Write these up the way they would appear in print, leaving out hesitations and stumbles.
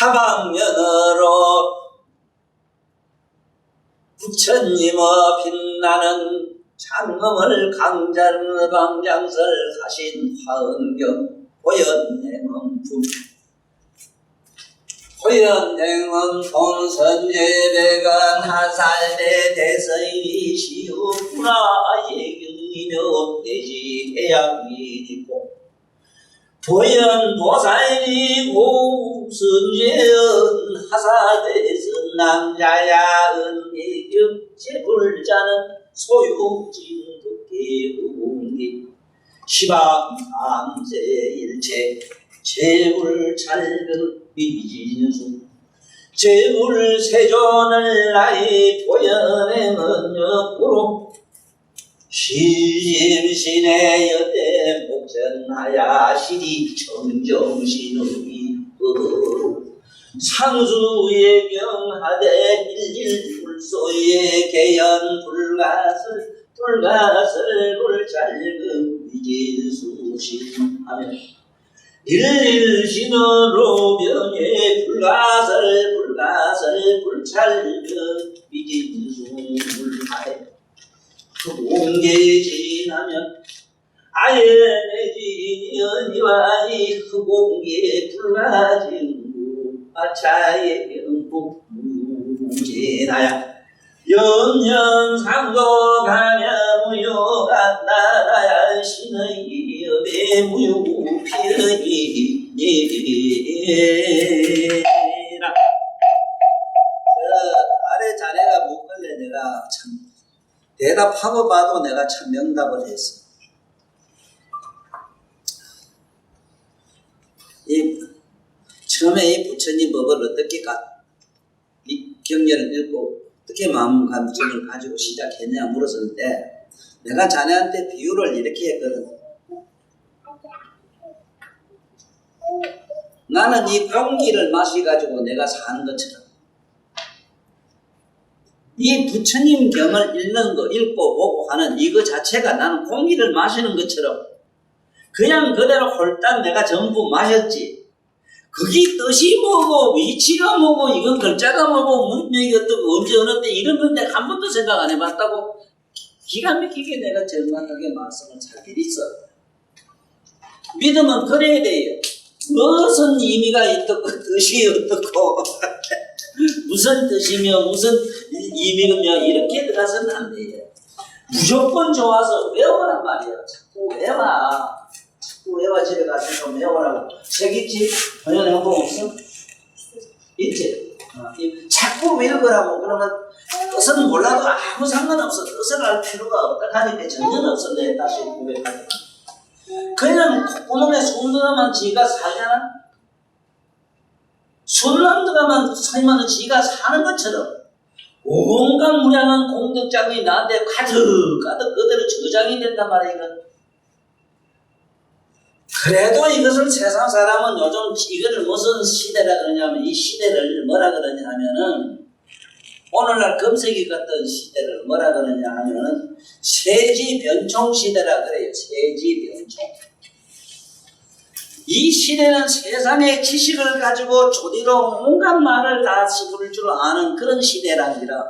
하방면으로 부처님의 빛나는 장엄을 강장설 하신 화엄경 호연행엄품 호연행엄 동선제대간 하살대 대서이시우구나 예경이며 대지해양이니고 보현보살이고 순죄은 하사대선 남자야은 예경 제불자는 소유진득계웅기 시방암세일체 제불찰극 미진수 제불세존을 나이 보현행은 역으로 시심신의 여대 목전하야 시리 청정신의 상수예경하되 일일불소의 개연 불가설 불찰금 위진수신하며 일일신으로 명예 불가설 불찰금 위진수불하여 흑공계진하면 아예내진 연이와이 흑공계 불가진구 아차의 영국 무진하야 영년상도 가면 무효가 나라야 신의 여배 무효피어니라. 아래 자네가 못 걸래. 내가 참 대답하고 봐도 내가 참 명답을 했어. 처음에 이 부처님 법을 어떻게 이 경례를 읽고 어떻게 마음 감정을 가지고 시작했냐 물었을 때 내가 자네한테 비유를 이렇게 했거든. 나는 이 공기를 마셔가지고 내가 사는 것처럼 이 부처님 경을 읽는 거, 읽고 보고 하는 이거 자체가 나는 공기를 마시는 것처럼 그냥 그대로 홀딱 내가 전부 마셨지. 그게 뜻이 뭐고 위치가 뭐고 이건 글자가 뭐고 문맥이 어떻고 언제 어느 때 이런 건 내가 한 번도 생각 안 해봤다고 기가 막히게 내가 정확하게 말씀을 잘 드렸어. 믿으면 그래야 돼요. 무슨 의미가 있고 뜻이 어떻고 무슨 뜻이며 무슨 의미며 이렇게 들어가서는 안 돼요. 무조건 좋아서 외우란 말이야. 자꾸 외워 집에 가서 좀 외우라고. 책 있지? 전혀 내가 뭐 없어? 있지? 자꾸 읽으라고. 그러면 뜻은 몰라도 아무 상관없어. 뜻을 알 필요가 없다 하니까 전혀 없어. 내 다시 고백하니까. 그냥 콧구멍에 손 들어가면 지가 살잖아? 손 안 들어가면 살면은 지가 사는 것처럼 온갖 무량한 공덕장이 나한테 가득가득 그대로 저장이 된단 말이야. 이건. 그래도 이것을 세상 사람은 요즘 이거를 무슨 시대라 그러냐면 이 시대를 뭐라 그러냐 하면은 오늘날 검색이 같은 시대를 뭐라 그러냐 하면은 세지변총 시대라 그래요. 세지변총. 이 시대는 세상의 지식을 가지고 조리로 온갖 말을 다 씹을 줄 아는 그런 시대란기라.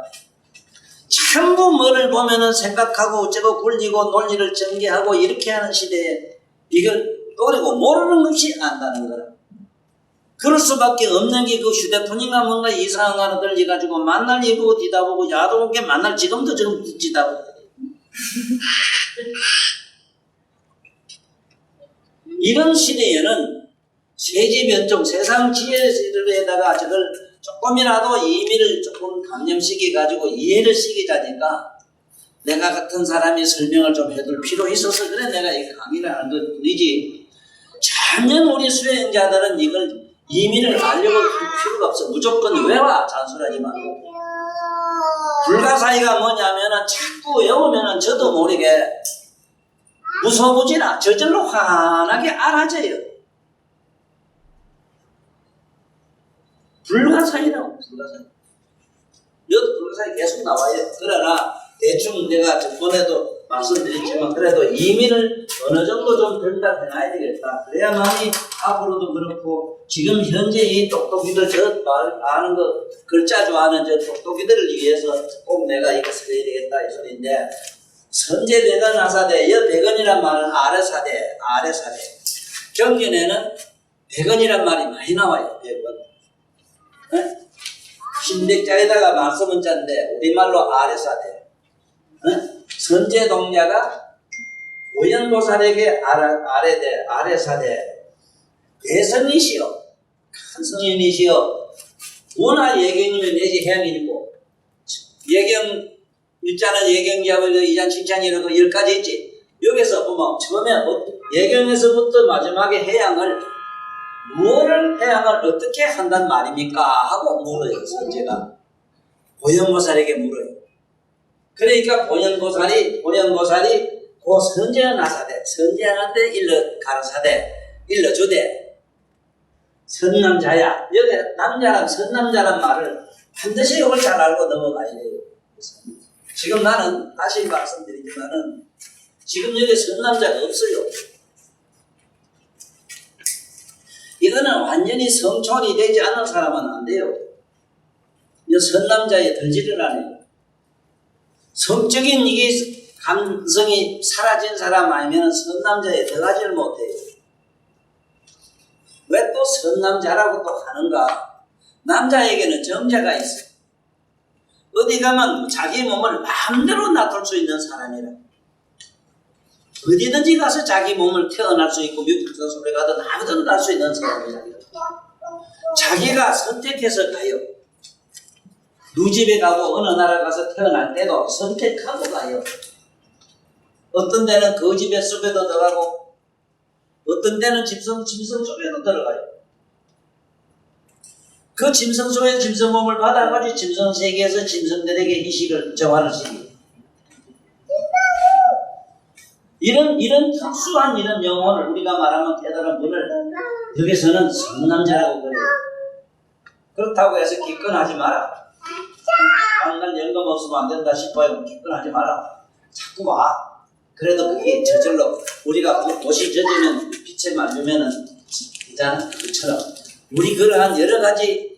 전부 뭐를 보면은 생각하고 어쩌고 굴리고 논리를 전개하고 이렇게 하는 시대에 이걸 그리고 모르는 것이 안다는 거라. 그럴 수밖에 없는 게 그 휴대폰인가 뭔가 이상한 거를 들려가지고 만날 이보고 뒤다보고 야도 오게 만날 지금도 지금 뒤다보고 이런 시대에는 세지변종 세상 지혜에다가 저걸 조금이라도 의미를 조금 감염시켜가지고 이해를 시키자니까 내가 같은 사람이 설명을 좀 해둘 필요 있어서 그래 내가 이 강의를 하는 것 뿐이지. 전혀 우리 수행자들은 이걸 의미를 알려고 할 필요가 없어. 무조건 외워. 잔소리하지 말고. 불가사의가 뭐냐면은 자꾸 외우면은 저도 모르게 무서워지나 저절로 환하게 알아져요. 불가사의라고. 불가사의. 여기 불가사의 계속 나와요. 그러나 대충 내가 저번에도 말씀드렸지만 그래도 이민을 어느 정도 좀 든다 해놔야 되겠다. 그래야만이 앞으로도 그렇고 지금 현재 이 똑똑이들 저 말 아는 거 글자 좋아하는 저 똑똑이들을 위해서 꼭 내가 이것을 해야 되겠다 이 소리인데 선제 백원 하사대 여 백원이란 말은 아래사대 아래사대 경전에는 백원이란 말이 많이 나와요. 백원 신백자에다가 말소문자인데 우리말로 아래사대 선제 동자가 오연보살에게 아래대 아래사대 대성이시여 큰 성인이시여 원하 예경이면 내지 해양이고 예경 일자는 예경기하고 이잔 칭찬이라고 10가지 있지. 여기서 보면 처음에 예경에서부터 마지막에 해양을 무엇을 해양을 어떻게 한단 말입니까? 하고 물어요. 선제가 오연보살에게 물어요. 그러니까 보현보살이 그 선제한 나사대 선제한테 가르사대 일러주대 선남자야. 여기 남자란 선남자란 말을 반드시 이걸 잘 알고 넘어가야 돼요. 지금 나는 다시 말씀드리지만은 지금 여기 선남자가 없어요. 이거는 완전히 성촌이 되지 않는 사람은 안 돼요. 이 선남자에 들지를 않아요. 성적인 이게 감성이 사라진 사람 아니면 선남자에 들어가지를 못해요. 왜 또 선남자라고 또 하는가? 남자에게는 정자가 있어. 어디 가면 자기 몸을 마음대로 놔둘 수 있는 사람이라. 어디든지 가서 자기 몸을 태어날 수 있고 미국 소리 가든 아무데나 갈 수 있는 사람이라. 자기가 선택해서 가요. 누집에 가고 어느 나라 가서 태어날 때도 선택하고 가요. 어떤 데는 그 집의 숲에도 들어가고 어떤 데는 짐승 속에도 들어가요. 그 짐승 속에 짐승 몸을 받아가지고 짐승 세계에서 짐승들에게 이식을 정하는 시기. 이런 특수한 이런 영혼을 우리가 말하면 깨달은 분을 여기서는 성남자라고 그래요. 그렇다고 해서 기권하지 마라. 당장 연금 없으면 안 된다 싶어요. 기권하지 마라. 자꾸 와. 그래도 그게 저절로 우리가 도시 젖으면 빛에 맞으면은 있잖아. 그처럼 우리 그러한 여러 가지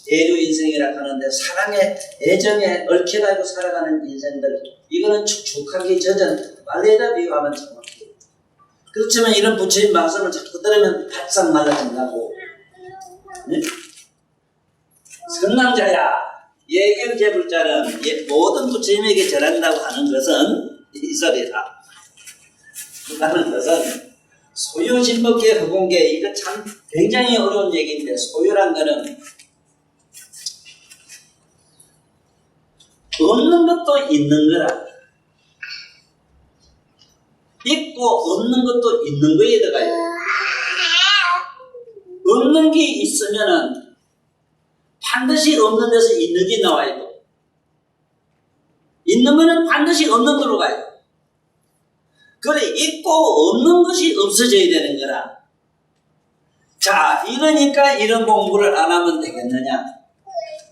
애류 인생이라 하는데 사랑의 애정에 얽혀가지고 살아가는 인생들 이거는 축축하게 젖은 빨래에다 비유하면 정확해요. 그렇지만 이런 부처님 말씀을 자꾸 들으면 바싹 말라진다고. 네? 선남자야 예경제불자는 모든 부처님에게 절한다고 하는 것은 이 소리다. 하는 것은 소유진법계 허공계 이거 참 굉장히 어려운 얘기인데 소유란 거는 없는 것도 있는 거라. 있고 없는 것도 있는 거에 들어가요. 없는 게 있으면은 반드시 없는 데서 있는 게 나와야 돼. 있는 거는 반드시 없는 거로 가요. 그래 있고 없는 것이 없어져야 되는 거라. 자 이러니까 이런 공부를 안 하면 되겠느냐.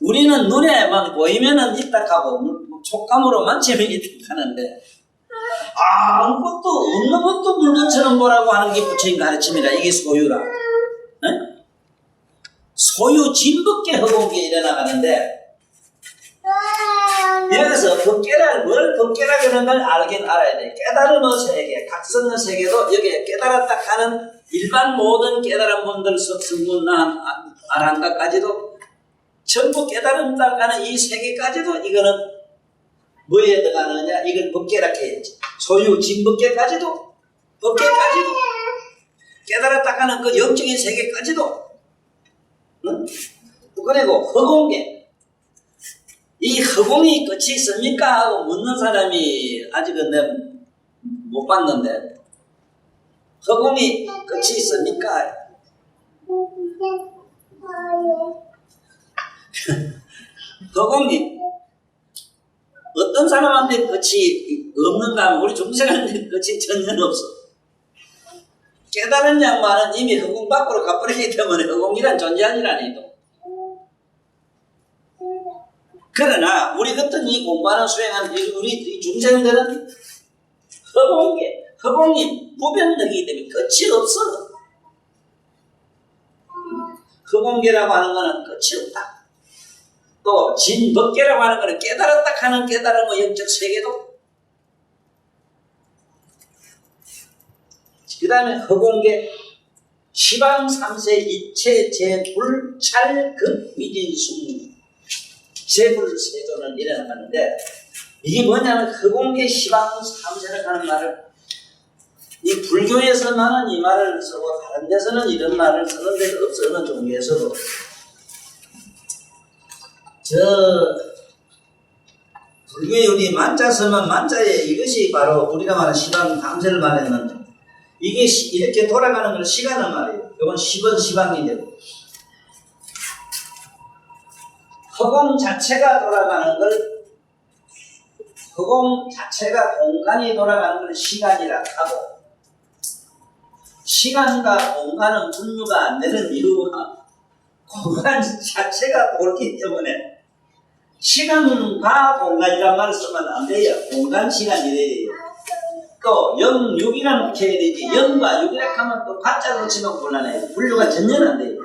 우리는 눈에만 보이면은 있다 하고 촉감으로만 재미있다 하는데 아무것도 없는 것도 물건처럼 보라고 하는 게 부처님 가르침이라. 이게 소유라. 네? 소유 진법계 허공계 일어나가는데 여기서 뭘 법계라 그런 걸 알긴 알아야 돼. 깨달음의 세계, 각성의 세계도 여기에 깨달았다 하는 일반 모든 깨달은 분들 성분난 아란가까지도 전부 깨달음다 하는 이 세계까지도 이거는 뭐에 들어가느냐? 이걸 법계라 해야지. 소유 진법계까지도 법계까지도 깨달았다 하는 그 영적인 세계까지도 응? 그리고 허공계 이 허공이 끝이 있습니까? 하고 묻는 사람이 아직은 내가 못 봤는데 허공이 끝이 있습니까? 허공이 어떤 사람한테 끝이 없는가 하면 우리 중생한테 끝이 전혀 없어. 깨달은 양반은 이미 허공 밖으로 가버리기 때문에 허공이란 존재하지라니도. 그러나 우리 같은 이 공부하는 수행하는 우리 중생들은 허공이 무변덕이기 때문에 끝이 없어. 허공계라고 하는 것은 끝이 없다. 또 진법계라고 하는 것은 깨달았다 하는 깨달음의 영적 세계도, 그 다음에 허공계 시방 삼세 이체 제불 찰극 미진숭 제불세조는 일어나는데, 이게 뭐냐면 허공계 시방 삼세를 하는 말을, 이 불교에서만은 이 말을 쓰고 다른 데서는 이런 말을 쓰는 데가 없어. 어느 종교에서도. 불교에 우리 만자 쓰면 만자에 이것이 바로 우리가 말하는 시방 삼세를 말했는데, 이게 이렇게 돌아가는 걸 시간을 말해요. 이건 10원 시방이 되고, 허공 자체가 돌아가는 걸, 허공 자체가 공간이 돌아가는 걸 시간이라 하고, 시간과 공간은 분류가 안 되는 이유가 공간 자체가 돌기 때문에 시간과 공간이란 말을 쓰면 안 돼요. 공간, 시간이 돼요. 또 0, 6이라는 붙여야 되지. 0과 6이라 하면 또 가짜로 치면 곤란해요. 분류가 전혀 안 돼요.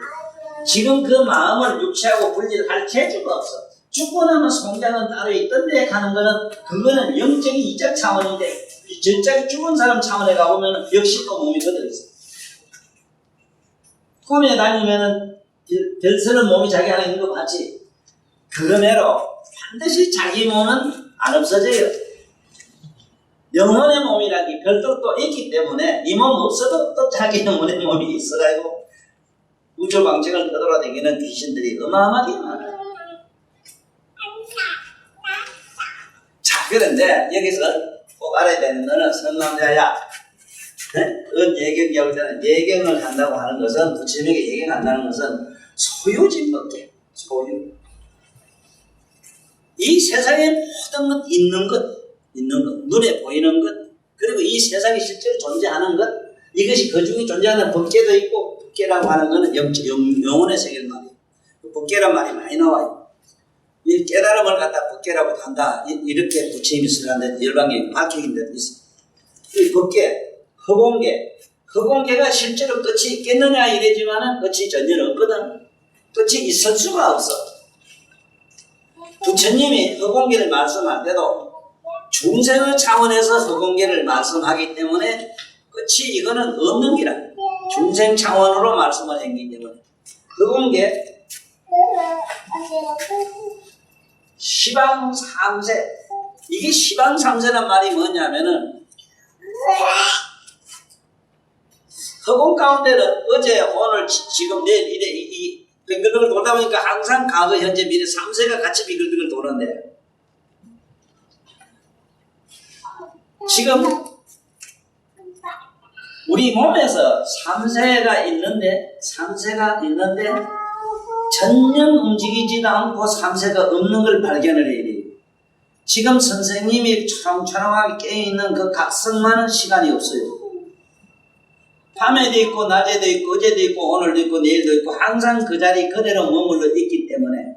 지금 그 마음을 육체하고 분리를 할 재주가 없어. 죽고 나면 성장은 따로 있던데 가는 거는, 그거는 영적인 이적 차원인데, 전작이 죽은 사람 차원에 가보면 역시 또 몸이 그대로있어. 꿈에 다니면은 별스런 몸이 자기 안에 있는 거 봤지? 그러므로 반드시 자기 몸은 안 없어져요. 영혼의 몸이라기 별도 또 있기 때문에 이 몸 없어도 또 자기 영혼의 몸이 있어가지고 우주 방식을 떠돌아다니는 귀신들이 어마어마하게 많아요. 자, 그런데 여기서 꼭 알아야 되는 거는, 선남자야, 예경 배우자는 예경을 한다고 하는 것은, 부처님에게 예경한다는 것은 소유진법계, 소유. 이 세상에 모든 것, 있는 것, 눈에 보이는 것, 그리고 이 세상에 실제로 존재하는 것, 이것이 그 중에 존재하는 법계도 있고, 법계라고 하는 것은 영혼의 세계를 말이에요. 법계란 말이 많이 나와요. 이 깨달음을 갖다 법계라고 한다, 이렇게 부처님이 쓰는데 열방에 밝혀진 데도 있어. 이 법계, 허공계가 실제로 끝이 있겠느냐 이러지만은 끝이 전혀 없거든. 끝이 있을 수가 없어. 부처님이 허공계를 말씀할 때도 중생의 차원에서 허공계를 말씀하기 때문에 끝이 이거는 없는 기라. 중생 차원으로 말씀을 했기 때문에 허공계 시방 삼세, 이게 시방 삼세란 말이 뭐냐면은, 허공 가운데는 어제, 오늘, 지금, 내일 이래 이 빙글빙글 돌다 보니까 항상 과거, 현재, 미래 삼세가 같이 빙글빙글 도는데, 지금 우리 몸에서 삼세가 있는데 전혀 움직이지도 않고 삼세가 없는 걸 발견을 해야 돼요. 지금 선생님이 초롱초롱하게 깨어있는 그 각성만은 시간이 없어요. 밤에도 있고 낮에도 있고 어제도 있고 오늘도 있고 내일도 있고 항상 그 자리 그대로 머물러 있기 때문에,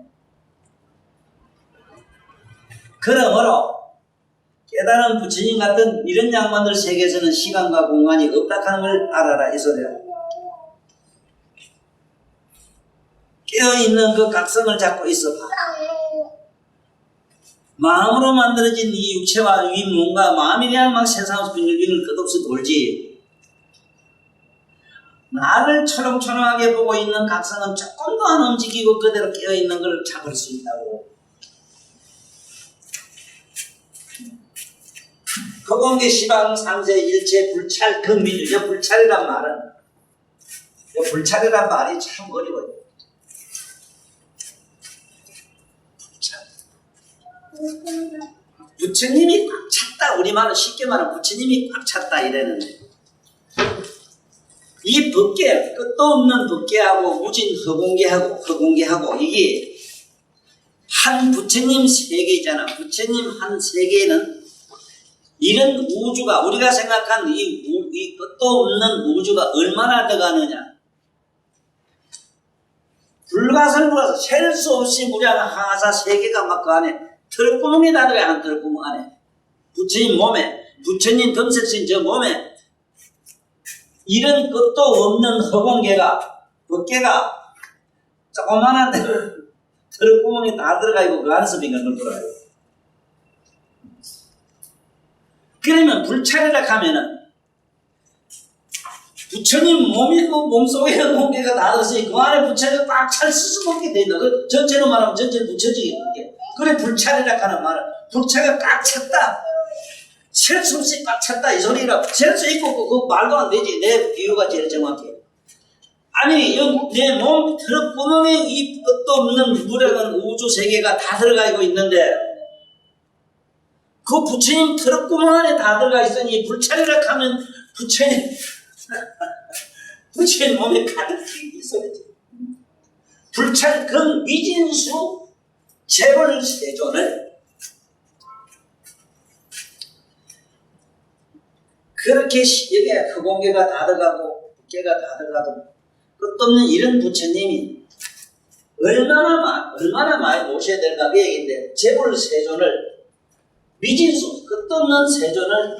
그러므로 깨달은 부처님 같은 이런 양반들 세계에서는 시간과 공간이 없다 하는 걸 알아라, 이 소리야. 깨어있는 그 각성을 잡고 있어봐. 마음으로 만들어진 이 육체와 이 뭔가, 마음이란 막 세상에서 빙글빙글 끝없이 돌지. 나를 초롱초롱하게 보고 있는 각성은 조금도 안 움직이고 그대로 깨어있는 걸 잡을 수 있다고. 허공계 시방 삼세 일체 불찰 금밀. 이 불찰이란 말은, 이 불찰이란 말이 참 어려워요. 부처님이 꽉 찼다, 우리말은 쉽게 말하면 부처님이 꽉 찼다 이래는데, 이 법계, 끝도 없는 법계하고 무진 허공계하고 이게 한 부처님 세계잖아. 부처님 한 세계는 이런 우주가, 우리가 생각한 이 끝도 없는 우주가 얼마나 더 가느냐. 불가설불가설 셀 수 없이 무량한 항아사 세계가 막 그 안에 털구멍이 다 들어가는 털구멍 안에 부처님 몸에 부처님 금색신 저 몸에 이런 것도 없는 허공개가 어깨가 조그만한 털구멍이 다 들어가 있고 그 안에서 비가 돌아요. 그러면 불찰이라 하면은 부처님 몸이 그 몸속에 공개가 다 들어있으니 그 안에 부처가 꽉 찰 수밖에 돼 있는 그 전체로 말하면 전체 부처지. 그래 불찰이라 하는 말은 불차가 꽉 찼다. 셀 수 없이 꽉 찼다 이 소리라. 셀 수 있고 그 말도 안 되지. 내 비유가 제일 정확해. 아니 내 몸 털구멍에 이 끝도 없는 무량한 우주 세계가 다 들어가 있고 있는데 그 부처님 털구멍 안에 다 들어가 있으니 불찰이라 하면 부처님 몸에 가득히 이 소리지. 불찰 그 미진수 재벌 세존을 그렇게 여기에 흑공개가 다 들어가고 부개가 다 들어가도 끝도 없는 이런 부처님이 얼마나 많이 모셔야 될까 그 얘기인데 재벌 세존을 미진수 끝도 없는 세존을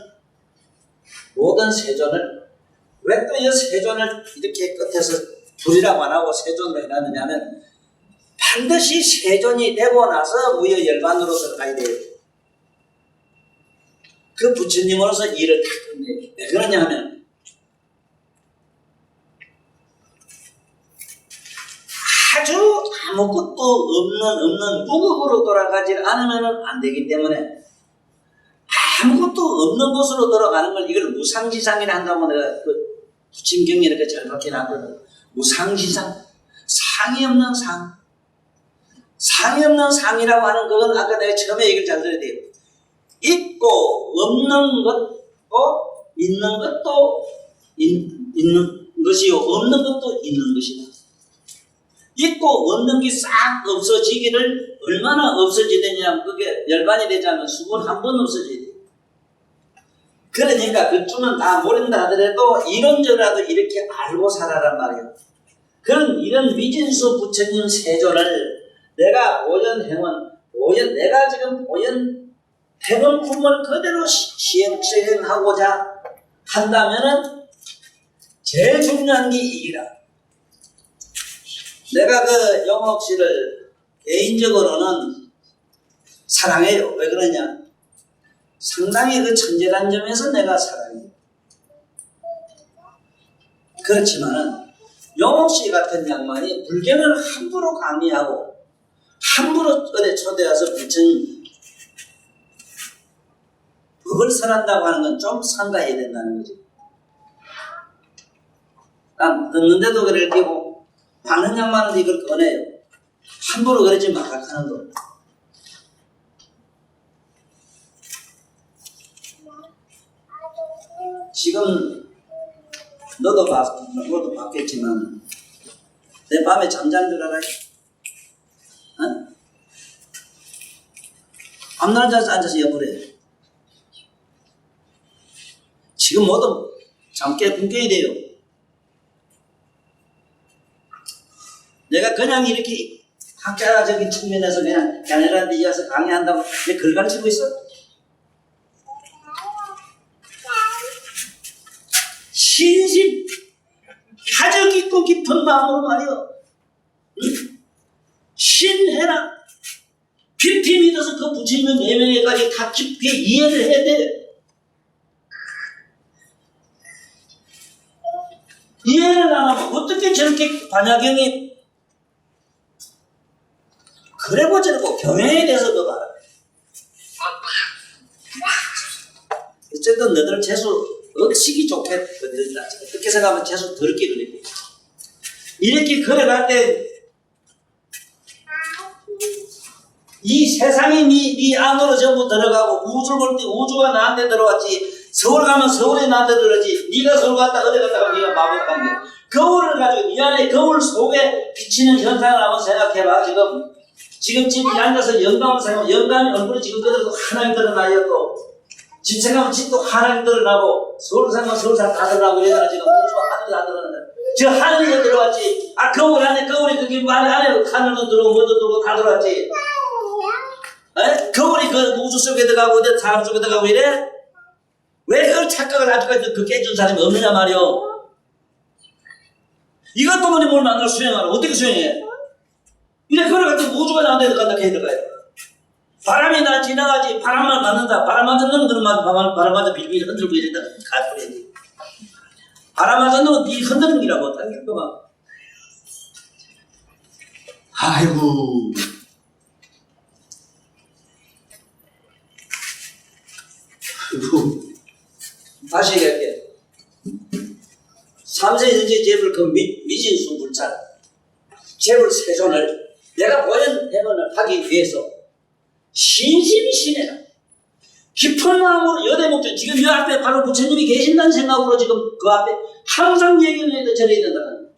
모든 세존을 왜 또 이 세존을 이렇게 끝에서 불이라고 안 하고 세존을 해놨느냐면 반드시 세존이 되고 나서 무여 열반으로 들어가야 돼요. 그 부처님으로서 일을 다 끝내요. 왜 그러냐 하면 아주 아무것도 없는 무극으로 돌아가지 않으면 안 되기 때문에 아무것도 없는 곳으로 돌아가는 걸 이걸 무상지상이라 한다고 내가 그 부침경에 이렇게 잘 박혀놨거든. 무상지상, 상이 없는 상. 상이 없는 상이라고 하는 그건 아까 내가 처음에 얘기를 잘 들어야 돼요. 있고 없는 것도 있는 것도 있는 것이요 없는 것도 있는 것이다. 있고 없는 게 싹 없어지기를 얼마나 없어지느냐 그게 열반이 되지 않으면 수분 한 번 없어져야 돼. 그러니까 그쯤은 다 모른다 하더라도 이론적으로라도 이렇게 알고 살아란 말이에요. 그런 이런 미진수 부처님 세존을 내가 오연 내가 지금 오연 행원품을 그대로 시행하고자 한다면은 제일 중요한 게 이기라. 내가 그 영옥 씨를 개인적으로는 사랑해요. 왜 그러냐? 상당히 그 천재란 점에서 내가 사랑해요. 그렇지만은 영옥 씨 같은 양반이 불견을 함부로 강의하고 함부로 어디 초대해서 부처님 법을 설한다고 하는 건 좀 삼가해야 된다는 거지. 난 듣는데도 그래도 많은 양반은 이걸 꺼내요. 함부로 그러지 말라 하는 거. 지금 너도 봤겠지만 내 밤에 잠잘 줄 알아요? 어? 앞날 앉아서 옆으로 지금 모두 잠깨 굶겨야 돼요. 내가 그냥 이렇게 학자적인 측면에서 그냥 걔네들한테 이어서 강의한다고 내 글 가르치고 있어? 신심 가져 깊고 깊은 마음으로 말이요. 신해라. 깊이 믿어서 그 부처님의 내면에까지 다 깊이 이해를 해야 돼. 이해를 안 하면 어떻게 저렇게 반야경이 그래고 저러고 경영에 대해서 그 말하네. 어쨌든 너들 재수 억식이 좋게 거들다. 어떻게 생각하면 재수 더럽게 그리고 이렇게 걸어갈 때 이 세상이 네 안으로 전부 들어가고 우주를 볼 때 우주가 나한테 들어왔지. 서울 가면 서울이 나한테 들어오지. 네가 서울 갔다 어디 갔다가 네가 마법 관계. 거울을 가지고 네 안에 거울 속에 비치는 현상을 한번 생각해봐. 지금 집에 앉아서 영감을 생각하면 영감이 얼굴이 지금 그대로 하나님 드러나요. 또 집 생각하면 집도 하나님 드러나고 서울 생각하면 서울 다 드러나고 이러잖아. 지금 우주가 하늘이 다 드러난다. 저 하늘이 들어왔지. 아, 거울 안에, 거울이 그게 말 안에 하늘도 들어오고, 뭐도 들어오고 다 들어왔지. 에? 거울이 그 우주 속에 들어가고, 사람 속에 들어가고 이래? 왜 그걸 착각을 아직까지 그 깨준 사람이 없느냐 말이오. 이것 때문에 뭘 만나서 수행하라. 어떻게 수행해? 이래 걸어갈 때 우주가 나한테 들어간다, 걔 들어가요. 바람이 날 지나가지, 바람만 맞는다. 바람 맞은 놈들은 바람 맞아 빌빌 흔들고 이랬다. 가버려야지. 바람 맞은 놈은 니 흔드는 기라고. 당길 거만. 아이고. 다시 얘기할게. 삼세전지 재벌 그 미진수 불찰 재벌 세존을 내가 보현해본을 하기 위해서 신심이 신해라. 깊은 마음으로 여대 목적, 지금 여 앞에 바로 부처님이 계신다는 생각으로 지금 그 앞에 항상 얘기를 해도 전해야 된다는.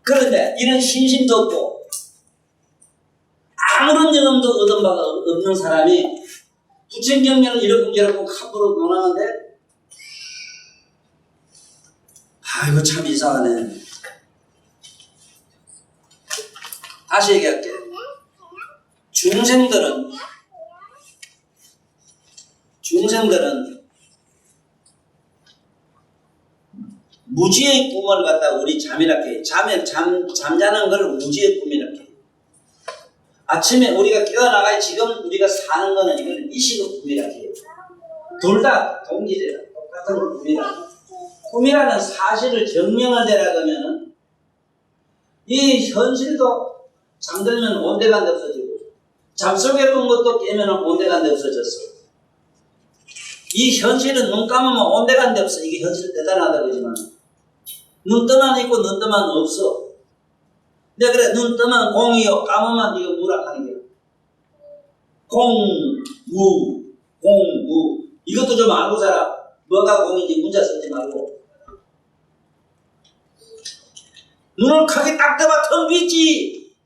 그런데 이런 신심도 없고 아무런 영험도 얻은 바가 없는 사람이 부처경련을 이렇게 저렇게 함부로 논하는데, 아이고 참 이상하네. 다시 얘기할게. 중생들은 무지의 꿈을 갖다 우리 잠이라게 해. 잠자는 걸 무지의 꿈이라게 해. 아침에 우리가 깨어나가 지금 우리가 사는 거는 이거는 이식의 꿈이라게 해요. 둘 다 동기제라. 똑같은 꿈이라. 꿈이라는 사실을 증명을 되라 그러면은 이 현실도 잠들면 온데간데 없어지고 잠속에 본 것도 깨면 온데간데 없어졌어. 이 현실은 눈 감으면 온데간데 없어. 이게 현실 대단하다 그러지만 눈 뜨만 있고 눈 뜨만 없어. 근데 그래 눈 뜨면 공이요 감으면 이거 무락하는 거야. 공무 이것도 좀 알고 살아. 뭐가 공인지 문자 쓰지 말고. 눈을 크게 딱 떠봐 텅 비있지.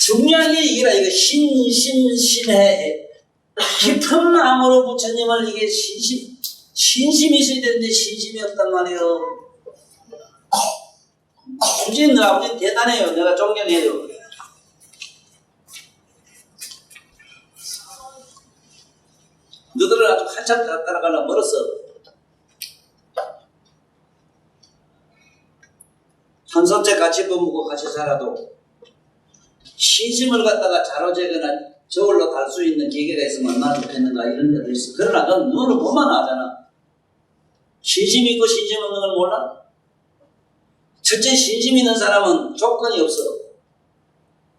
중요한 게 이거라. 이거 신해 깊은 마음으로 부처님을 이게 신심이 있어야 되는데 신심이 없단 말이에요. 굳이 너 아버지는 대단해요. 내가 존경해요. 너들은 아주 한참 따라가려 멀었어. 한선째 같이 범먹고 같이 살아도 신심을 갖다가 자로재거나 저울로 달 수 있는 기계가 있으면 얼마나 좋겠는가 이런 데도 있어. 그러나 넌 눈으로 보면 하잖아. 신심 있고 신심 없는 걸 몰라? 첫째 신심 있는 사람은 조건이 없어.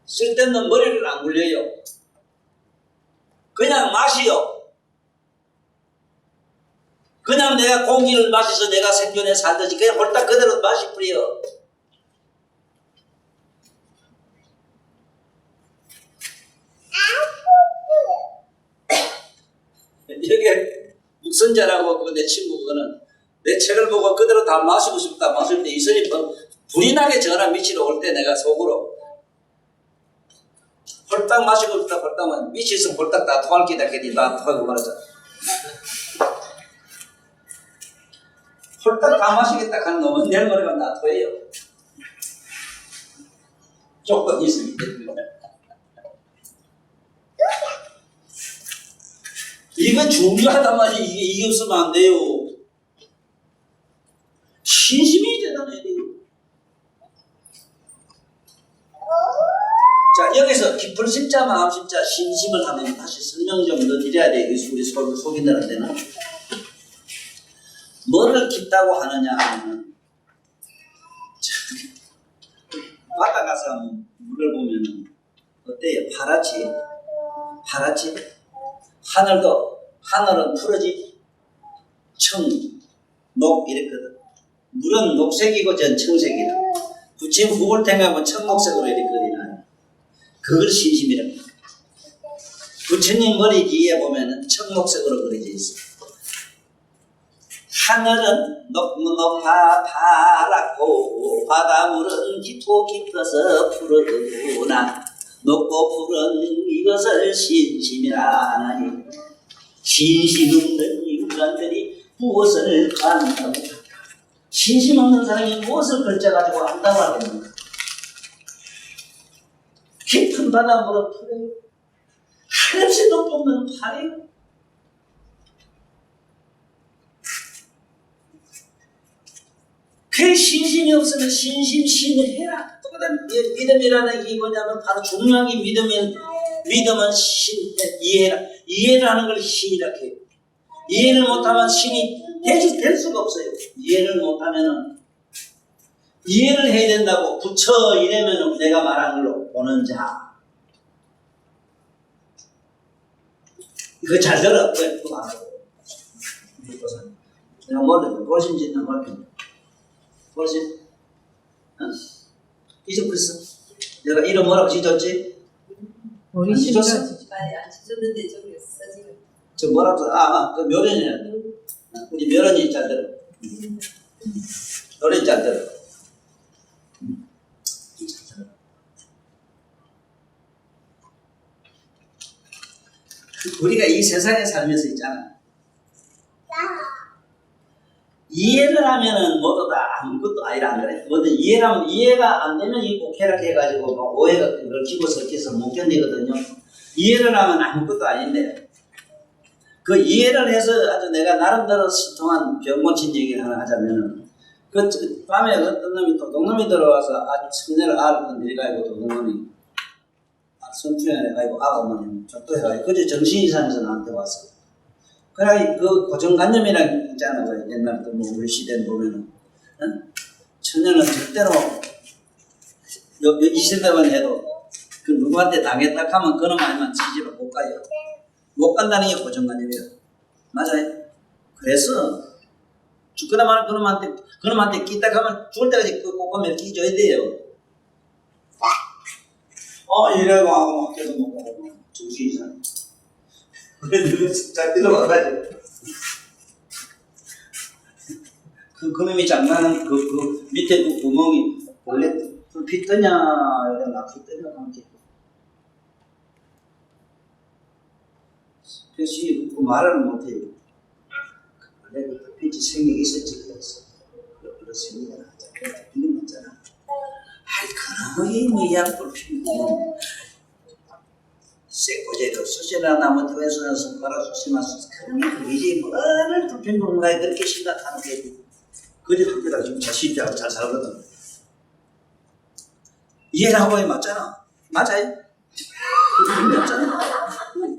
쓸데없는 머리를 안 굴려요. 그냥 마시요. 그냥 내가 공기를 마셔서 내가 생존해 살듯이 그냥 홀딱 그대로 마시 뿌려. 이렇게 묵선자라고 내 친구 그거는 내 책을 보고 그대로 다 마시고 싶다 마실 때 이선이 불이 나게 전화 미치러 올 때 내가 속으로 홀딱 마시고 싶다 홀딱만 미치서 홀딱 다 토할 기다 걔니 다 토하고 말하잖아. 홀딱 다 마시겠다 하는 놈은 내일 모레 가면 다 토해요. 조건이 있습니다. 이거 중요하단 말이에요. 이게 없으면 안 돼요. 신심이 대단해야 돼요. 자, 여기서 깊은 심자, 마음 심자, 신심을 하면 다시 설명 좀 더 드려야 돼요. 우리 속인들한테는. 뭐를 깊다고 하느냐 하면, 바다 가서 물을 보면은, 어때요? 파랗지? 하늘은 푸르지? 녹, 이랬거든. 물은 녹색이고 전 청색이다. 부처님 후불탱하면 청록색으로 이렇게 그리나요. 그걸 신심이랍니다. 부처님 머리 뒤에 보면은 청록색으로 그려져 있어. 하늘은 높아 파랗고 바닷물은 깊고 깊어서 푸르구나. 높고 푸른 이것을 신심이라나니 신심 없는 인간들이 무엇을 안다고 신심 없는 사람이 무엇을 걸쳐가지고 안다고 하겠는가. 깊은 바람으로 풀어요. 한없이 높으면 파래요. 그 신심이 없으면 신심신해라. 믿음이라는 게 뭐냐면 바로 중요한 게 믿음은 이해라. 이해를 하는 걸 신이라 해요. 이해를 못하면 신이 될 수가 없어요. 이해를 못하면은 이해를 해야 된다고. 부처 이래면은 내가 말한 걸로 보는 자. 이거 잘 들어. 그거 말하고. 내가 뭐래? 보신지는 모르겠네. 뭐지? 잊어버렸어. 내가 이름 뭐라고 지었지? 우리 지었어? 많이 안 찢었는데 저기 써지고. 저 뭐라고? 그 묘련이야. 우리 묘련이 잘 들어. 노래 잘 들어. 우리가 이 세상에 살면서 있잖아. 이해를 하면은 모두 다 아무것도 아니라 안 그래. 뭐든 이해를 하면 이해가 안 되면 이 복해락 해가지고 막 오해가 얽히고 섞여서 못 견디거든요. 이해를 하면 아무것도 아닌데 그 이해를 해서 아주 내가 나름대로 통한 병고친 얘기를 하나 하자면은 그 밤에 어떤 놈이 도둑놈이 들어와서 아주 천년을 알을 건드려가지고 도둑놈이 선투해가지고 아고만 족도해가지고 그저 정신이 이상해서 나한테 왔어. 그래, 그 고정관념이라는 게 있잖아. 옛날 또 뭐 우리 시대에 보면은. 천년은 절대로, 이 세대만 해도, 그 누구한테 당했다 하면 그놈 아니면 지지로 못 가요. 못 간다는 게 고정관념이야. 맞아요. 그래서, 죽거나 말은 그놈한테 끼딱 하면 죽을 때까지 그 꼬꼬매를 끼줘야 돼요. 이래고 하고 막 계속 못 가고, 정신이 이상해. 그래, 누구 잘 들어와가지고. 그놈이 장난은 그 밑에 그 구멍이 원래 불빛 뜨냐, 이래 낙히 뜨냐, 이렇게. 그래서 그 말을 못해요. 원래 그 불빛이 생명이 있었지, 그래서. 그래서 생명이 나왔잖아. 불빛 있잖아. 그놈의 뭐야, 불빛 구멍. 쇠꼬제도 수시나 나무 등에서 손가락 수시마서 그러면 이제 뭐를 불편 공간에 그렇게 심각하는 게 그저 학교다 지금 자신있게 잘 살거든. 이해를 하고 맞잖아. 맞아요. 맞잖아.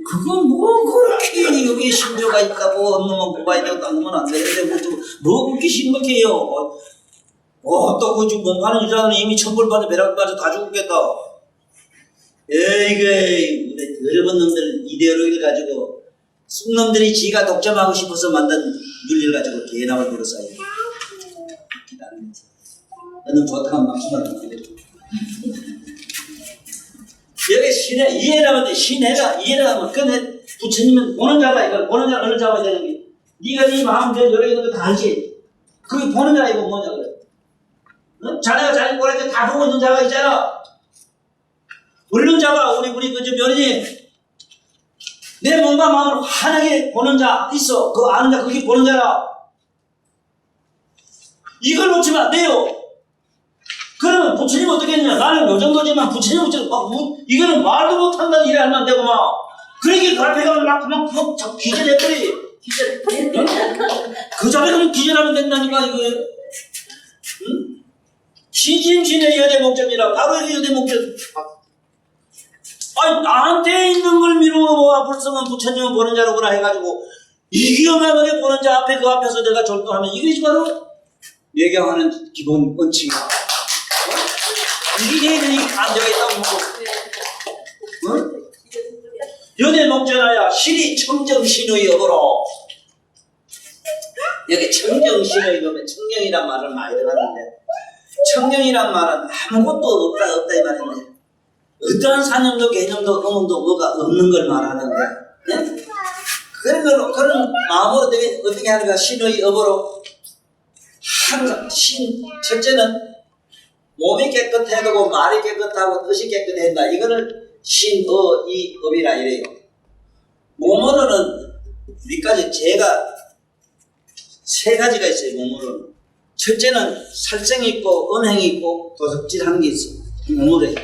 그건 뭐 그렇게 여기에 심조가 있다고 없는 공부해야 되고 땅면 안 되는데 뭐 그렇게 심각해요. 또 그 지금 몸파는 여자는 이미 천벌받아 배락받아 다 죽었겠다. 에이그 더러운 놈들 이데올로기를 가지고 쑥놈들이 지가 독점하고 싶어서 만든 윤리를 가지고 개나올 들었어요. 기다리는 너는 좋다면 막심하는 거야. 여기 신해 이해를 하면 돼. 신해가 이해를 하면 그건 부처님은 보는 자가 이걸 보는 자 어느 잡아야 되는 게 네가 네 마음대로 여러 있는 거 다 알지. 그게 보는 자가 이거 뭐냐 그래. 자네가 자기 꼬랄 때 다 보고 있는 자가 있잖아. 물론 자가 우리 그저 며느리 내 몸과 마음을 환하게 보는 자 있어. 그거 아는 자 그게 보는 자라. 이걸 놓치면 안 돼요. 그러면 부처님 어떻게 했냐. 나는 요 정도지만 부처님 이거는 말도 못한다는 일이 하면 안 되고 막 그러게 그 앞에 가면 막 기절해버리. 그 자리에 가면 기절하면 된다니까 이거. 응? 신심신의 여대 목적이라 바로 이 여대 목적. 나한테 있는 걸 미루어 불성은 부처님은 보는 자로구나 해가지고 이기엄하게 보는 자 앞에 그 앞에서 내가 절도하면 이것이 바로 예경하는 기본 원칙이야. 이게 얘들이 안되어 있다고 뭐. 여대 목전하야 신이 청정신의 여보로. 여기 청정신의 여보면 청정이란 말을 많이 들었는데 청정이란 말은 아무것도 없다 이 말인데 어떠한 사념도 개념도 의문도 뭐가 없는 걸 말하는데 네? 그런 마음으로 어떻게 하는가. 신의 여보로 항상 첫째는 몸이 깨끗해야 되고 말이 깨끗하고 뜻이 깨끗해야 된다. 이거를 신어 이 업이라 이래요. 몸으로는 우리까지 제가 세 가지가 있어요. 몸으로는 첫째는 살성이 있고 음행이 있고 도적질하는 게 있어요. 몸으로요.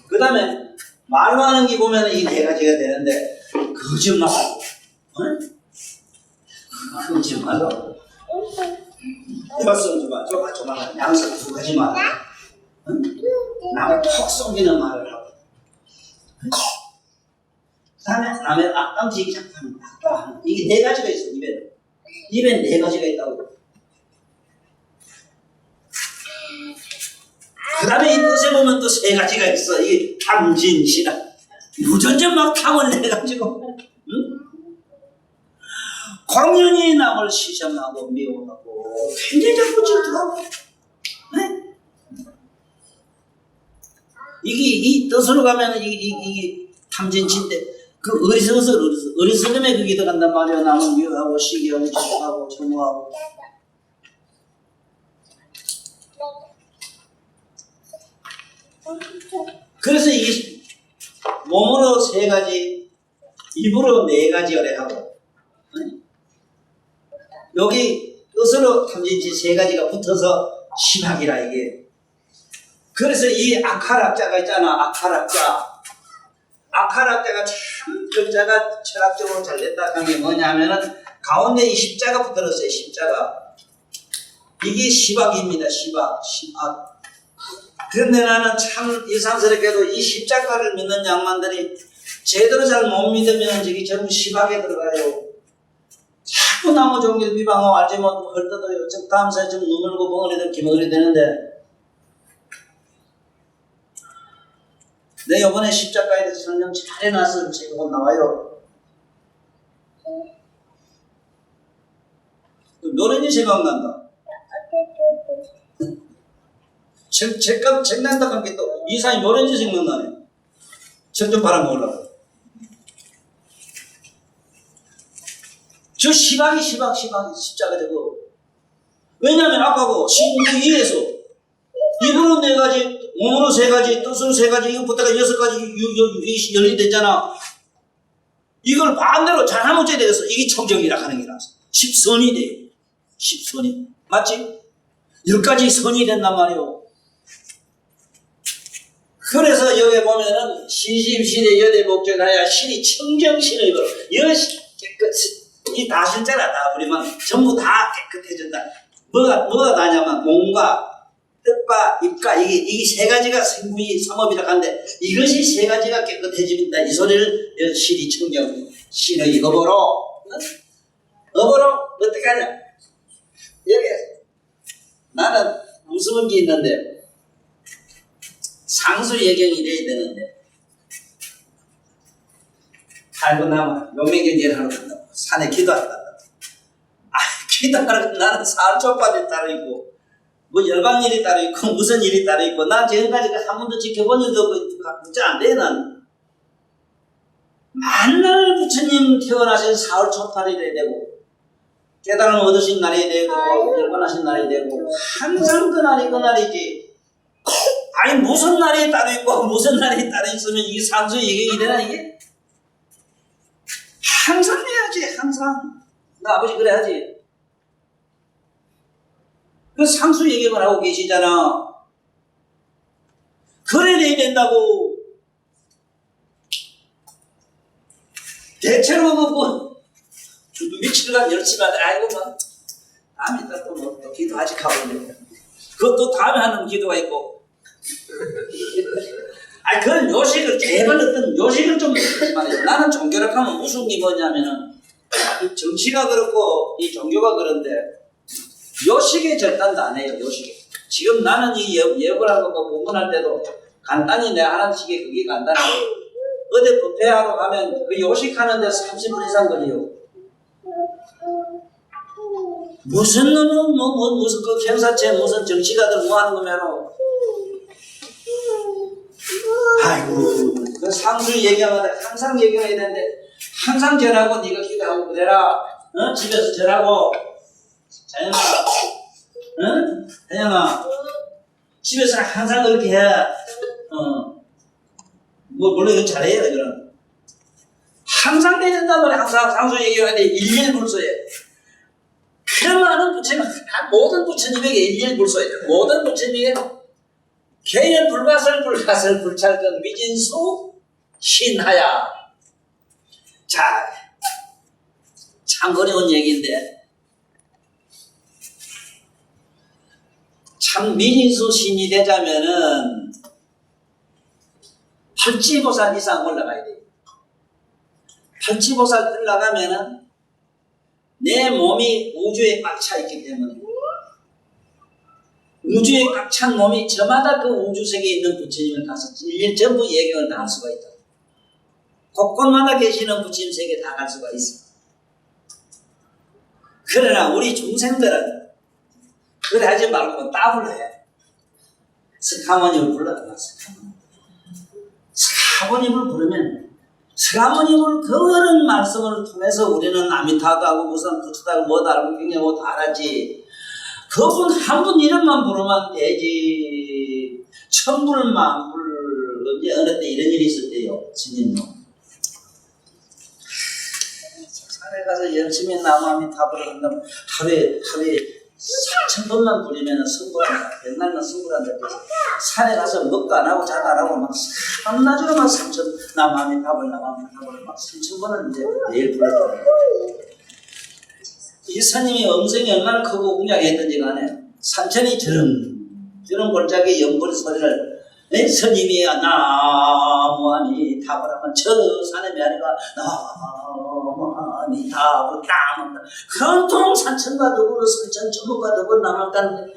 그 다음에 말로 하는 게 보면 이 네 가지가 되는데 거짓말, 거짓말로 해봤어. 저 말 양석 두 가지 말, 남을 톡 속이는 말을 하고, 그 다음에 남의 악감지기 작하는 말, 이게 네 가지가 있어. 입에 네 가지가 있다고. 그 다음에 이 뜻에 보면 또 세 가지가 있어. 이게 탐진시라. 무전전 막 탐을 내가지고, 광연히 남을 시험하고 미워하고, 굉장히 자꾸 질투하고, 네? 이 뜻으로 가면 이게 탐진치인데, 그 어리석음에 그게 들어간단 말이야. 남을 미워하고, 시기하고, 질투하고, 정오하고. 그래서 이 몸으로 세 가지, 입으로 네 가지 어뢰하고, 여기 뜻으로 탐진치 세 가지가 붙어서 심학이라 이게. 그래서 이 악할학자가 있잖아. 악할학자가 참 글자가 철학적으로 잘 냈다 하는 게 뭐냐 하면은 가운데 이 십자가 붙들었어요. 십자가. 이게 시박입니다. 시박. 그런데 나는 참 이상스럽게도 이 십자가를 믿는 양반들이 제대로 잘 못 믿으면 저기 전부 시박에 들어가요. 자꾸 나무 종교 비방하고 알지 못하고 헐뜯어요. 다음 사에 좀 눈물고 벙어리들 기머리 되는데, 내 이번에 십자가에 대해서 설명 잘 해놨어요. 제가 곧 나와요. 묘련이 생각난다. 책 난다 한 게 또 이상이 묘련이 생각나네. 책 좀 팔아먹으려고. 저 시박이 십자가 저거. 왜냐하면 아까고 신구 2에서 입으로 네 가지, 몸으로 세 가지, 뜻으로 세 가지, 이거 붙다가 여섯 가지 연리됐잖아. 이걸 반대로 잘하면 어찌 되겠어? 이게 청정이라 하는 게라서. 10선이 돼요. 10선이. 맞지? 10가지 선이 된단 말이오. 그래서 여기 보면은 신심신의 여대 목적하여 신이 청정신을 입어. 이 다실자라 다 우리만 전부 다 깨끗해진다. 뭐가 다냐면 몸과 뜻과 입과 이게 세 가지가 생구이 삼업이라 하는데 이것이 세 가지가 깨끗해집니다. 이 소리를 신이 청정, 신의 업으로 어떻게 하냐? 여기 나는 무서운 게 있는데 상수 예경이 돼야 되는데 알고 나면 용맹경제를 하러 간다고 산에 기도하러 간다고. 기도하러 나는 사알초밥이 따로 있고 뭐 열방일이 따로 있고 무슨 일이 따로 있고 난 지금까지 한 번도 지켜본 일도 없지 않대. 난 만날 부처님 태어나신 사흘초팔이래 되고 깨달음 얻으신 날이 되고 열반하신 날이 되고 항상 그 날이지. 아니 무슨 날이 따로 있고 무슨 날이 따로 있으면 이게 상수 예경이 되나 이게? 항상 해야지. 항상 나 아버지 그래야지. 그 상수 예경을 하고 계시잖아. 그래 돼야 된다고. 대체로 뭐 며칠간 열심히 하다 아이고 뭐 다음에 또 기도 아직 하고 있는데 그것도 다음에 하는 기도가 있고. 아니 그런 요식을 제발 어떤 요식을 좀 말이야. 나는 종교를 하면 무슨 게 뭐냐면은 정치가 그렇고 이 종교가 그런데 요식에 절단도 안 해요. 요식에. 지금 나는 이 예불하고 뭐 공부할 때도 간단히 내가 하는 식의 그게 간단해. 어디 부페하러 가면 그 요식하는데 30분 이상 걸려요. 무슨 놈은 무슨 그 경사체 무슨 정치가들 뭐 하는 거면은 아이고 그 상수 얘기하면 항상 얘기해야 되는데 항상 절하고 네가 기도하고 그래라. 집에서 절하고 자연아 혜영아 집에서 항상 그렇게 해. 물론 이건 잘해요, 이거는. 항상 내준단 말이야. 항상 상수 얘기해야 돼. 일일불소에. 그러면은 부처님, 모든 부처님에게 일일불소에. 모든 부처님에게 개연 불가설, 불찰근, 미진수, 신하야. 자, 참 어려운 얘기인데. 참 미진수 신이 되자면은 팔치보살 이상 올라가야 돼요. 팔치보살 올라가면은 내 몸이 우주에 꽉 차 있기 때문에 우주에 꽉 찬 몸이 저마다 그 우주 세계에 있는 부처님을 가서 일일 전부 예경을 다 할 수가 있다. 곳곳마다 계시는 부처님 세계에 다 갈 수가 있어. 그러나 우리 중생들은 그래 하지 말고 따블로 해. 스가모님을 불러라. 스가모님을 부르면 스가모님을 그런 말씀을 통해서 우리는 아미타도 하고 무슨 부처도 하고 뭐도 알고 굉장히 다 알았지. 그분 한 분 이름만 부르면 되지. 천불만불 언제 어느 때 이런 일이 있었대요. 스님도 산에 가서 열심히 나무아미타불을 한다면 하루에 3,000번만 부리면 승부한다. 백날만 승부한다. 그래서 산에 가서 먹도 안 하고 자도 안 하고 막 한낮으로 막 3,000 나무아미타불 막 3,000번을 이제 매일 불렀더라고요. 이 스님이 음성이 얼마나 크고 웅장했던지 간에 산천이 저런 골짜기 연불 소리를 스님이 나무아미타불 하면 저 산의 메아리가 나무아미타불 땀 그런통 산천과 더불어 설천 천문과 더불어 남았다는데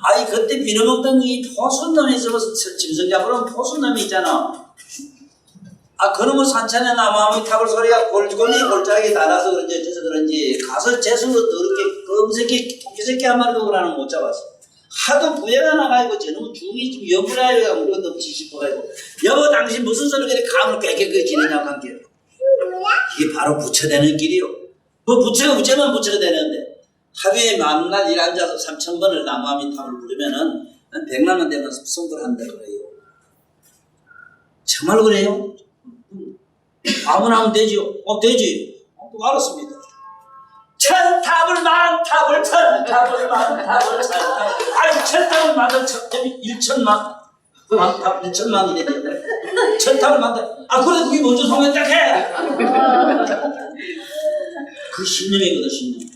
아이 그때 비너먹던 이 포순놈이 있어서 짐승 잡으러 포순놈이 있잖아. 그놈의 산천에 나무아미타불 소리가 골짜기 닿아서 그런지 어째서 그런지 가서 재수로 더럽게 검새끼 토끼새끼 한 마리도 그러는 못 잡았어. 하도 부해가 나가지고 저놈 중이 좀 여부라야 아무것도 없이 싶어가지고 여보 당신 무슨 소리 그렇게 감을 깨끗하게 지내냐고 한 게 이게 바로 부처되는 길이요. 그 부처가 되는데 하루에 만날 일 앉아서 3,000번을 나무아미타불을 부르면은 100날만 되면 성불을 한다 그래요. 정말 그래요? 아무나 하면 되지요? 되지. 알았습니다. 천탑을 만탑을 천탑을 만탑을 아니 천탑을 만들 천탑이 1천만 만탑 1천만이네. 천탑을 만들 그래 그게 먼저 성했다 해. 그 신념이거든 신념.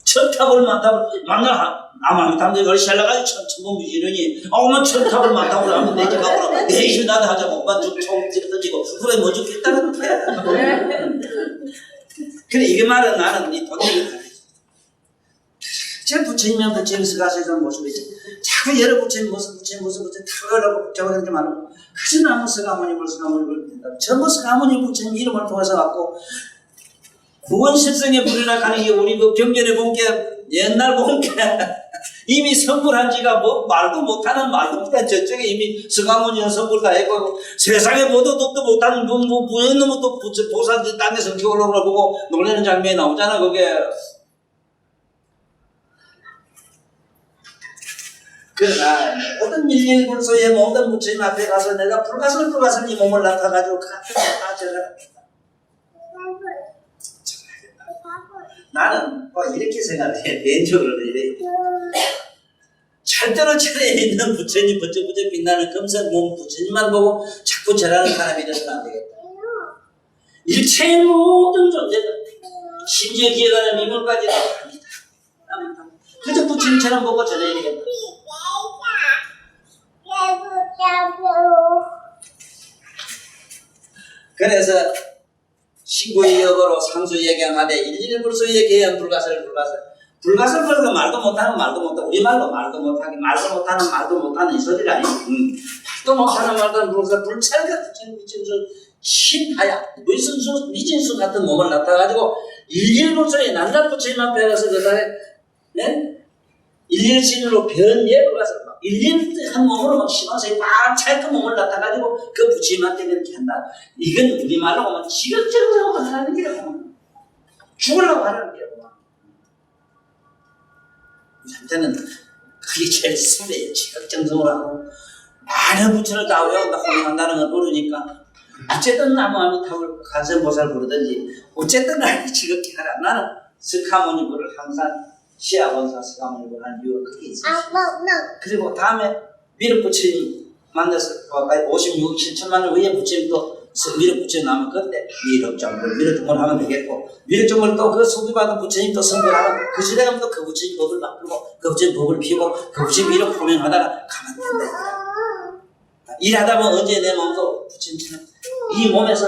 천탑을 만탑을 만나 나무아미타불 열시 하려가지고 천번 부지런히 오만 천탑을 만탑을 하면 되지 가보라. 내일 나도 하자고 막쭉 총 던지고 그래 먼저 겠다는 거야. 그래 이게 말은 나는 이 돈이 제 부처님은 부처님 스가세전 모습이지. 자꾸 여러 부처님 무슨 부처님 탁하려고 복잡하게 말하고 그저 나무 스가모님을 된다. 전부 스가모님 부처님 이름을 통해서 갖고 구원실성에 불이나 가는 게 우리 그 경전에 본 게 옛날 본 게 이미 성불한 지가 뭐 말도 못하는 저쪽에 이미 스가모니는 성불 다 했고 세상에 뭐도 돕도 못하는 부연 놈은 또 보살들 땅에 성격 올라오고 보고 놀라는 장면이 나오잖아 그게. 그러나 모든 일일불소의 모든 부처님 앞에 가서 내가 불가설 이 몸을 나타가지고 다 절하겠다. 나는 이렇게 생각해. 개인적으로는 이래. 절대로 절에 있는 부처님 부처 빛나는 금색 몸 부처님만 보고 자꾸 절하는 사람이 되어서는 안 되겠다. 일체의 모든 존재들 심지어 기어가는 미물까지도 합니다. 그저 부처님처럼 보고 절해야 되겠다. 그래서 신구의 역으로 상수 예경하되 일일불소의 개연 불가설 말도 못하는 우리말로 말도 못하는 이 소리가 아니고 말도 못하는 불가설 불찰과 미진수 신하야 미진수 같은 몸을 나타가지고 일일불소의 난날 부처님 앞에 가서 그다음에 일일신으로 변예를 가서 일일한 몸으로 막 심어서 막 찰끔 몸을 나타가지고 그 부처님한테 그렇게 한다. 이건 우리말로 하면 지극정성으로 하는 게라고. 죽으려고 하는 게라고. 우리한테는 그게 제일 심해요. 지극정성으로 하고 많은 부처를 다 외운다 호명한다는 건 모르니까 어쨌든 나무아미타불 간선보살 부르든지 어쨌든 나를 즐겁게 하라. 나는 스카모니불을 항상 시아본사 스카모니불 하는 이유가 그게 있었어요. 그리고 다음에 미륵부처님 만나서 56억 7천만 년 후에 부처님 또 미륵부처님 나면 그때 미륵정불 하면 되겠고, 미륵정불 또 그 소비받은 부처님 또 선거하면 그 시대 가면 또 그 부처님 법을 바꾸고 그 부처님 법을 피우고 그 부처님 미륵 호명하다가 가면 된다. 일하다 보면 언제 내 몸도 부처님처럼 이 몸에서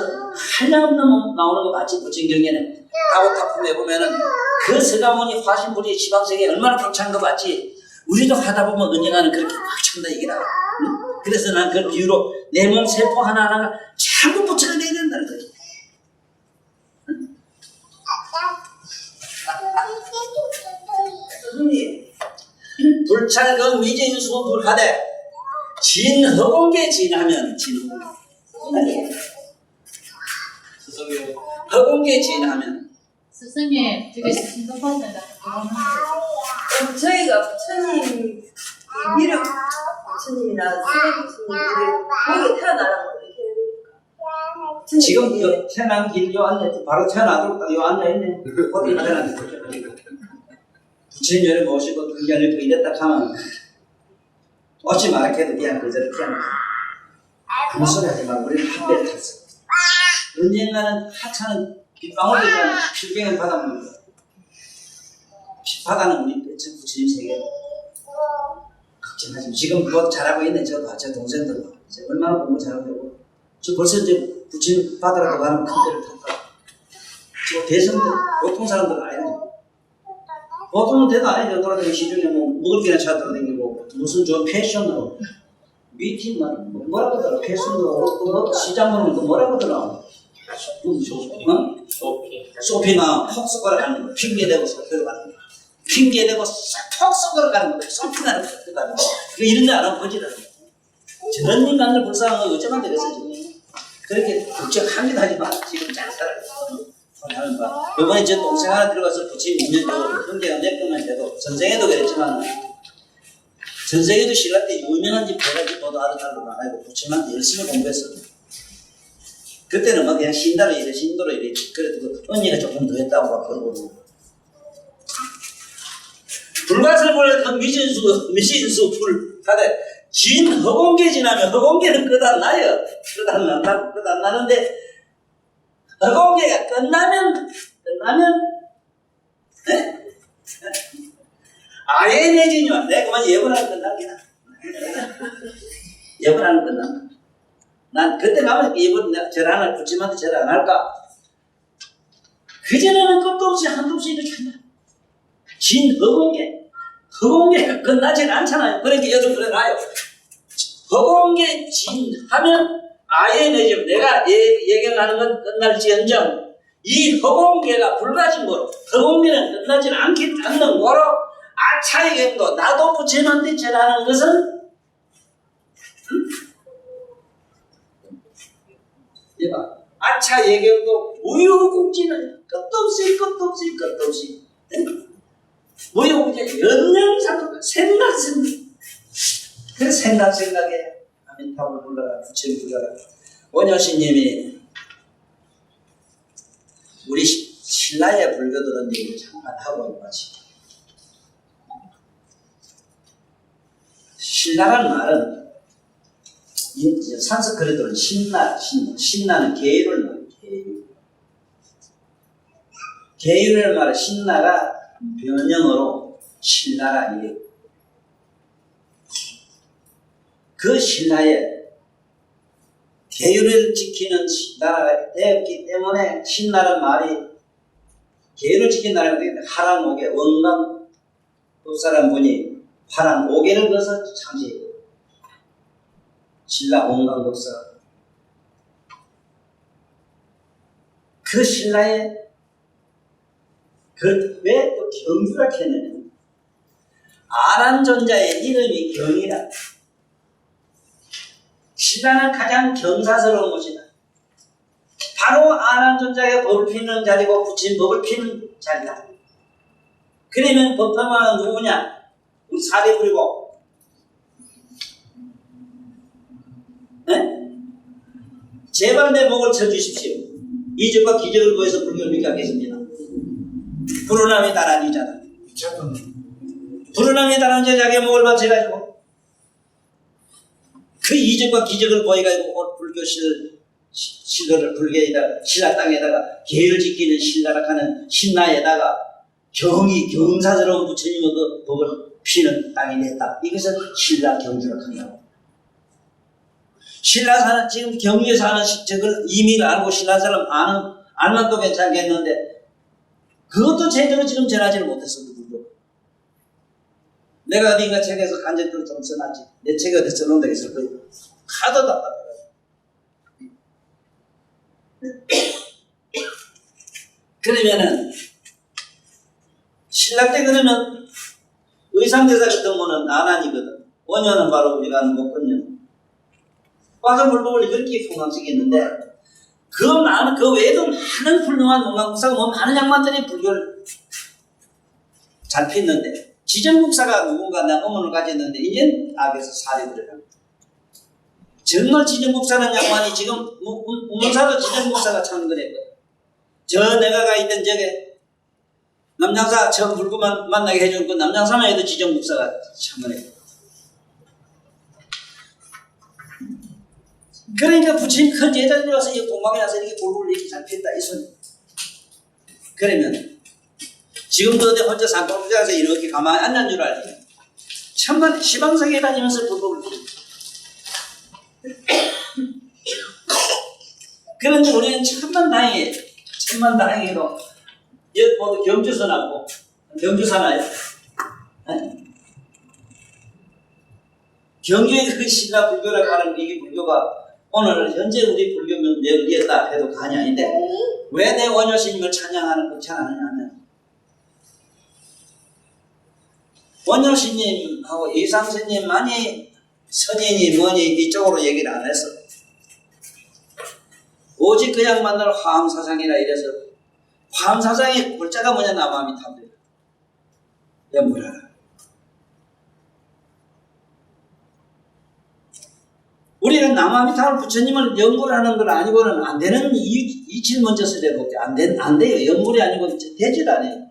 한량없는 몸 나오는 거 맞지? 부처님 경에는 다고타품에 보면은 그 서가모니 화신불이 지방세계에 얼마나 벅찬 거 맞지? 우리도 하다 보면 언젠가는 그렇게 꽉 찬다 얘기라. 응? 그래서 난 그 이유로 내 몸 세포 하나하나가 전부 부처가 돼야 된다는 거지. 스승님, 불찰금 미진수 불하되 진허공계 진하면 진허공계. 스승님, 허공계 진하면 스승님,这个是新东方的저희가 부처님 미륵 부처님이나 수레 부처님을 거기 태어나라고 이렇게 해야 됩니까? 지금 요 태어난 길 요 앉아 바로 태어나도록 요 앉아 있네. 어디 태어났는데 부처님을 모시고 등견을 또 이랬다 하면 어찌 말해도 그냥 그대로 태어나. 그 소리 하지 말고 우리는 한배를 탔어. 언젠가는 하찮은 빗방울 되잖아. 필경을 받아먹는 거야. 바다는 우리 부처님 세계. 걱정하지 마. 지금 그거 잘하고 있네. 저 동생들 봐. 이제 얼마나 공부 잘하고 있고. 저 벌써 이제 부처님 바다로 가는 큰 데를 탔다. 저 대성들, 보통 사람들 아니야. 보통은 대도 아니죠. 돌아다니고 시중에 뭐 먹을 게나 찾아 돌아다니고 무슨 저 패션으로 미팅만 뭐라고 하더라. 패션으로 뭐 시장 보는 거 뭐라고 하더라. 소피나 퍽 섞어라 가는 거. 핑계대고 섞어라 가는 거. 핑계대고 퍽 섞어라 가는 거. 소피나 섞어라 가는 거. 이런 데 안 하면 거지라는 거. 저런 인간들 불쌍한 거 어쩌면 되겠어 지금. 그렇게 걱정합니다 하지 마. 지금 잘 살아요. 이번에 제 동생 하나 들어가서 부처님 유명해도 형제가 몇 번만 돼도 전생에도 그랬지만 전생에도 신라 때 유명한 집 배가지 보도 아르달로 나가고 부처님한테 열심히 공부했어. 그때는 막 그냥 신다로 이래 신도로 이래 그래도 그 언니가 조금 더 했다고 막 그러고 불가설불 그 미신수 불 다들 진 허공계 지나면 허공계는 끝안나요. 끝안나는데 허공계가 끝나면 아예 내지니만 내가 그만 예불하는 끝나기나 예불하는 끝난다. 난 그때 가면 예불 절하나 부처님한테 절 안 할까? 그전에는 끝도 없이 한도 없이 이렇게 한다. 진 허공계가 끝나진 않잖아요. 그러니까 여러분 그래놔요. 허공계 진 하면 아예 내지면 내가 얘기를 하는 건 끝날지언정 이 허공계가 불가진거로 허공계는 끝나지 않는 거로 아차이경도 나도 부처님한테 절하는 것은 이봐 아차 예경도 무효국지는 끝도 없이 무효국지 연념사도 생각 그래서 생각에 아미타불 불러라 부처님 불러라. 원효신님이 우리 신라의 불교들은 얘기를 잠깐 하고 마치 신라라는 말은 산스크리트로는 신나는 계율을 말해요. 계율을 말해 신나가 변형으로 신라라 이래요. 그 신라에 계율을 지키는 나라가 되었기 때문에 신라는 말이 계율을 지킨 나라가 되기 때문에 화랑오계 원감 법사란 분이 화랑오계를 그어서 창시했고 신라 원감법사 그 신라에 왜 또 경주라 했느냐 아란존자의 이름이 경이라. 신라는 가장 경사스러운 곳이다. 바로 아란존자의 법을 피는 자리고 부처님 법을 피는 자리다. 그러면 법화마는 누구냐? 우리 사대부리고 제발 내 목을 쳐주십시오. 이적과 기적을 보여서 불교를 믿게 하겠습니다. 불운함이 다란이잖아. 불운함이 다란 자기의 목을 바쳐가지고 그 이적과 기적을 보여가지고 불교 신도를 불교에다가 신라 땅에다가 계를 지키는 신라락하는 신라에다가 경사스러운 부처님의 그 법을 피는 땅이 됐다. 이것은 신라 경주라고 한다고. 신라 사는 지금 경주에 사는 저걸 이미를 알고 신라 사람 알면 또 괜찮겠는데 그것도 제대로 지금 전하지를 못했어. 내가 어딘가 책에서 간접적으로 좀 써놨지. 내 책에 어디 써놓은 데가 있을 거예요. 하도 답답해. 그러면은 신라 때 그러면 의상대사 같은 거는 나난이거든. 원효는 바로 우리가 아는 목건년. 과거 불법을 그렇게 풍광시켰는데 그 외에도 많은 훌륭한 문광국사가 뭐 많은 양반들이 불교를 잘 폈는데 지정국사가 누군가 내 어머니를 가졌는데 이제 악에서 사례를 합니다. 정말 지정국사는 양반이 지금 우문사도 지정국사가 참그랬거든. 저 내가 가 있던 저게 남장사 처음 불구 만나게 해준 그 남장사만 해도 지정국사가 참그랬거든. 그러니까 부처님 큰 제자들이 와서 이 공방에 와서 이렇게 불구를 이렇게 잘 폈다 이 소리. 그러면 지금도 어디 혼자 산봉자에서 이렇게 가만히 앉는 줄 알지. 천만 시방석에 다니면서 불법을 부릅니다. 그런데 우리는 천만 다행히도 여기 모두 경주서 나고 경주사나요? 경주의 그 신라 불교라고 하는 이 불교가 오늘 현재 우리 불교면 열리었다 해도 간이 아닌데 왜 내 원효스님을 찬양하는 거 찬양하냐면 원효스님하고 이상스님만이 선인이 뭐니 이쪽으로 얘기를 안 했어. 오직 그 양반들 화엄사상이라 이래서 화엄사상의 골자가 뭐냐 남아미타불이야. 연불하라. 우리는 남아미타불 부처님을 연불하는 건 아니고는 안 되는 이치를 먼저 쓰려고 안 돼요. 연불이 아니고 되질 않아요.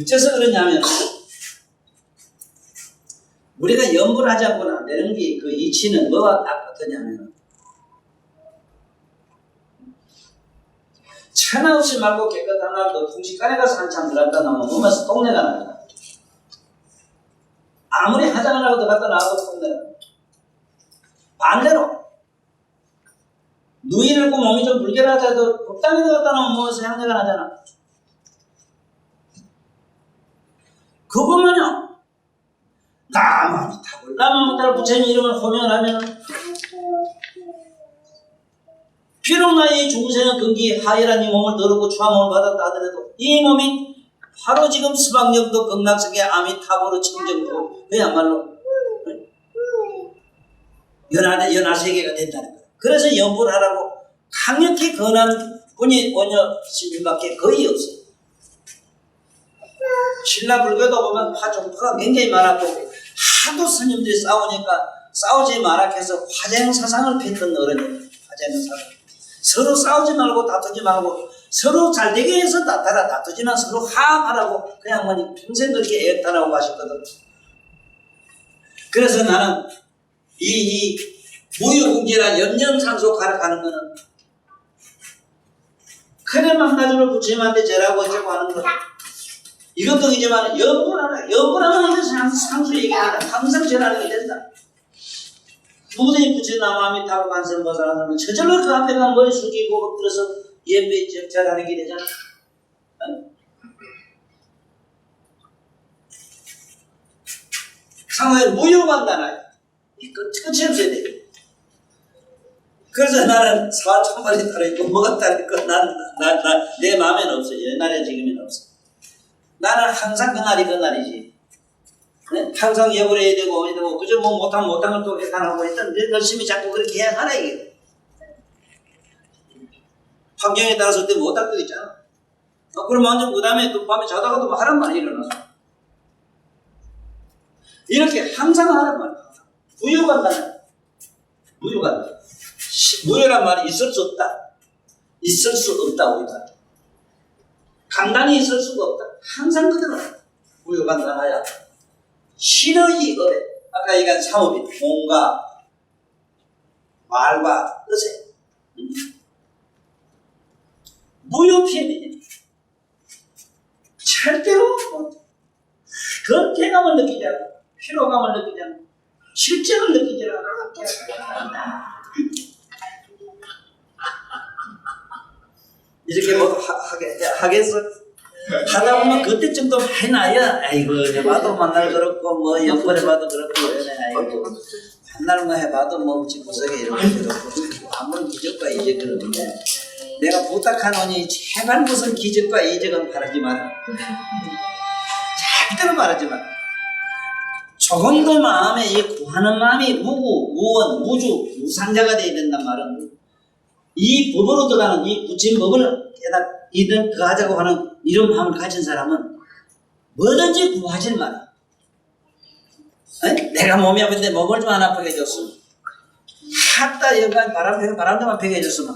어째서 그러냐면 우리가 연불하지 않고는 안 되는 게 그 이치는 뭐가 딱 어떠냐면 천하 없이 말고 깨끗한 날도 풍식간에 가서 한참 들었다 나오면 몸에서 똥내가 나요. 아무리 화장을 하고 들어갔다 나와도 똥내가 나요. 반대로 누이를 고 몸이 좀 불결하다도 법당에 들어갔다 나오면 몸에서 향내가 나잖아. 그거만요. 남아미타불 부처님 이름을 호명하면 비록 나의 중생의 근기 하이란 이 몸을 더럽고 추함을 받았다 하더라도 이 몸이 바로 지금 수박역도 극락성의 아미타불의 청정도 그야말로 연하세계가 된다는 거예요. 그래서 연불하라고 강력히 권한 분이 원효스님밖에 거의 없어요. 신라 불교도 보면 파종파가 굉장히 많았고 하도 스님들이 싸우지 마라 해서 화쟁사상을 폈던 어른이에요. 화쟁사상. 서로 싸우지 말고 다투지 말고 서로 잘되게 해서 다투지만 서로 화합하라고 그 양반이 평생 그렇게 애타라고 하셨거든. 그래서 나는 이 무유궁지란 염영상속하러 가는 거는 그래 망가지로 부처님한테 절하고 어쩌고 하는 거 이것도 이제만 연불하면 이것은 상수 얘기합니다. 항상 절하는 게 된다. 누구든지 부처님 남아미타불 관세음보살 하면 저절로 그 앞에 가 머리 숙이고 엎드려서 예배 절하는 게 되잖아. 상호에 무효관다나 끝이 없어야 돼. 그래서 나는 사활천벌이 따르고 뭐가 따르고 내 마음에는 없어. 옛날에 지금에는 없어. 나는 항상 그날이지. 네? 항상 역을 해야 되고 그저 뭐 못하면 못한 걸 또 개탄하고 일단 열심히 자꾸 그렇게 해야 하나 이게. 환경에 따라서 때 못할 때 있잖아. 그럼 완전 그 다음에 또 밤에 자다가도 하란 말이 일어나서 이렇게 항상 하란 말이야. 무효간다. 무효란 말이 있을 수 없다. 있을 수 없다 우리가. 간단히 있을 수가 없다. 항상 그대로 무효가 나와야 신의 업에 아까 얘기한 사업이 몸과 말과 뜻에 무효피해는 절대로 건태감을 느끼지 않고 피로감을 느끼지 않고 실증을 느끼지 않고 이렇게 뭐 하겠어? 하다 보면 그때쯤 또 해놔야 아이고 해봐도 만날 그렇고 뭐 옆번에 봐도 그렇고 아이고 한날 뭐 해봐도 뭐 집구석에 이렇게 그렇고 아무런 기적과 이적은 없는데 내가 부탁하노니 제발 무슨 기적과 이적은 바라지 마라. 절대로 말하지 마라. 조금도 마음에 이 구하는 마음이 무구, 무원, 무주, 무상자가 되어야 된단 말은 이 법으로 들어가는 이 굳힌 법을 이런 더하자고 하는 이런 마음을 가진 사람은 뭐든지 구하지 마라. 내가 몸이 아픈데 몸을 좀 안 아프게 해줬으면 하다 여기까지 바람만 펴게 해줬으면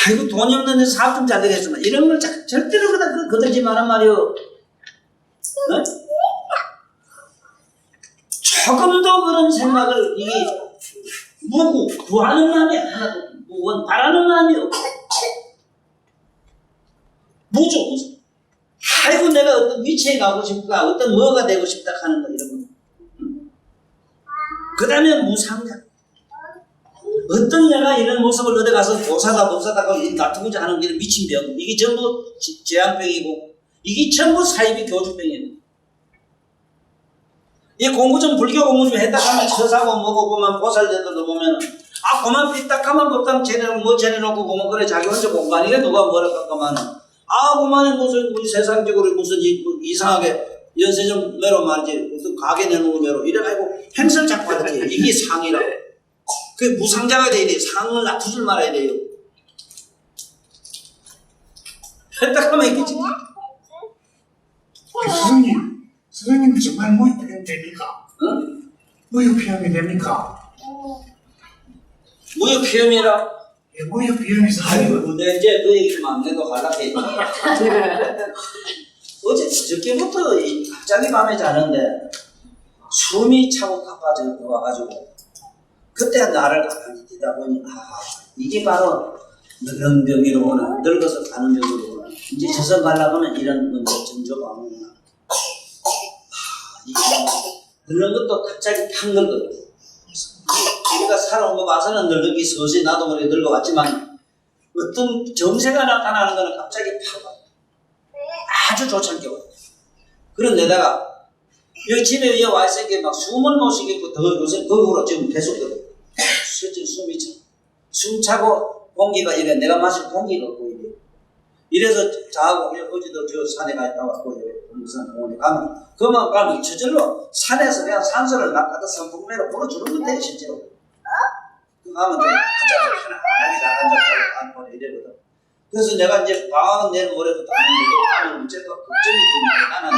아이고 돈이 없는데 사업 좀 잘 되게 했으면 이런 걸 절대로 거들지 마란 말이오. 조금도 그런 생각을 이게 무구 구하는 마음이 하나도 무원 바라는 마음이 없고 무조 아이고 내가 어떤 위치에 가고 싶다 어떤 뭐가 되고 싶다 하는 거 이런 거. 그 다음에 무상자 어떤 내가 이런 모습을 얻어가서 도사다 법사다 놔두고자 하는 게 미친 병 이게 전부 재앙병이고 이게 전부 사이비 교주병이에요. 이 공부 좀 불교 공부 좀 했다 하면 처사고 뭐고 보면 보살들도 보면 아 그만 삐딱하면 보통 쟤네놓고 보면 그래 자기 혼자 공부하니까 누가 뭐라 까까만 아 그만해 무슨 우리 세상적으로 무슨 이상하게 연세점 매로 말이지 무슨 가게 내놓고 매로 이래가지고 행설 자꾸 하지 이게 상이라고 그게 무상자가 돼야 돼 상을 놔두지 말아야 돼요. 했다 하면 이게 진짜 선생님 정말 무효피하면 됩니까? 응? 무효피하면 됩니까? 무효피험이라 예, 무효피하면서 아이고 내가 이제 그 얘기를 안 해도 갈라게 어저께부터 갑자기 밤에 자는데 숨이 차고 가빠져 와가지고 그때 나를 가만히 뛰다 보니 이게 바로 늙은 병이로 오나 늙어서 가는 병으로 오나 이제 저승 가려면 이런 문제 전조가 오구나. 늙는 것도 갑자기 탁 늙어요. 우리가 살아온 거 봐서는 늙기 서서히 나도 모르게 늙어왔지만 어떤 정세가 나타나는 거는 갑자기 팍 와요. 아주 좋지 않게 와요. 그런데다가 여기 집에 와 있으니까 막 숨을 못 쉬겠고 더 요새 거꾸로 지금 계속 실제 숨이 차. 숨 차고 공기가 이래 내가 마실 공기가 없고 이래서 자고 어제도 저 산에 가 있다 왔고 무슨 공원에 가면 그만 가면 저절로 산에서 그냥 산소를 막 갖다 선풍매로 불어주는 건데 실제로 그 가면 좀 편안하게 잘 앉아서 이래거든. 그래서 내가 이제 방학은 내일 모레도 다니는데 문제가 걱정이 좀 많은데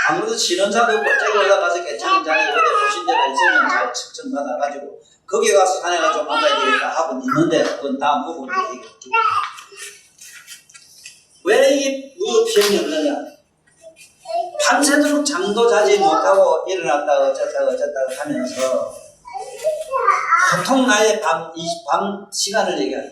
아무래도 신원사도 없고 저기 올라가서 괜찮은 자리 어디 보신 데가 있으면 잘 측정 받아가지고 거기 가서 산에 가서 좀 앉아야 되겠다 하고 있는데 그건 다음 부분에 얘기할게. 왜 이게 무효피험이 없느냐? 밤새도록 잠도 자지 못하고 일어났다 어쨌다 하면서 보통 나의 밤 시간을 얘기하죠.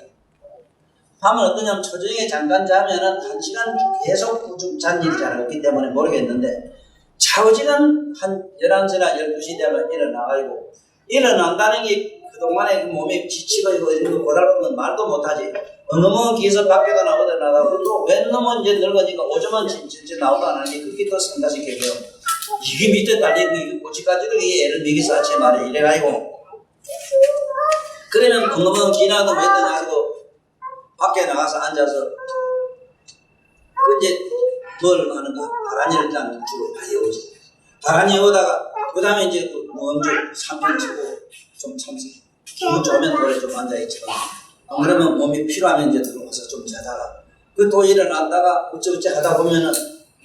밤은 어떠냐면 초저녁에 잠깐 자면은 1시간 계속 쭉 잔 일이 잘 없기 때문에 모르겠는데 좌우지간 한 11시나 12시 되면 일어나가지고 일어난다는 게 그동안에 몸에 지치고 이런 거 고달픈 건 말도 못하지. 어느 놈은 기서 밖에도 나오다 나가고 또 웬 놈은 이제 늙으니까 오줌은 진짜 나오도 안 하니 그게 또 생각시켜요. 이게 밑에 달리고 이게 꼬치까지도 이 애를 먹이서 하지 말이야 이래가지고 그러면 어느 놈은 기나도 몇 년 하고 밖에 나가서 앉아서 그 이제 뭘 하는가 바라니를 일단 주로 많이 오지. 바라니 오다가 그 다음에 이제 먼저 3편 치고 좀 참석 기분 좋으면 노래 좀 앉아있지. 그러면 몸이 필요하면 이제 들어와서 좀 자다가 그 또 일어났다가 어쩌고저쩌 하다 보면은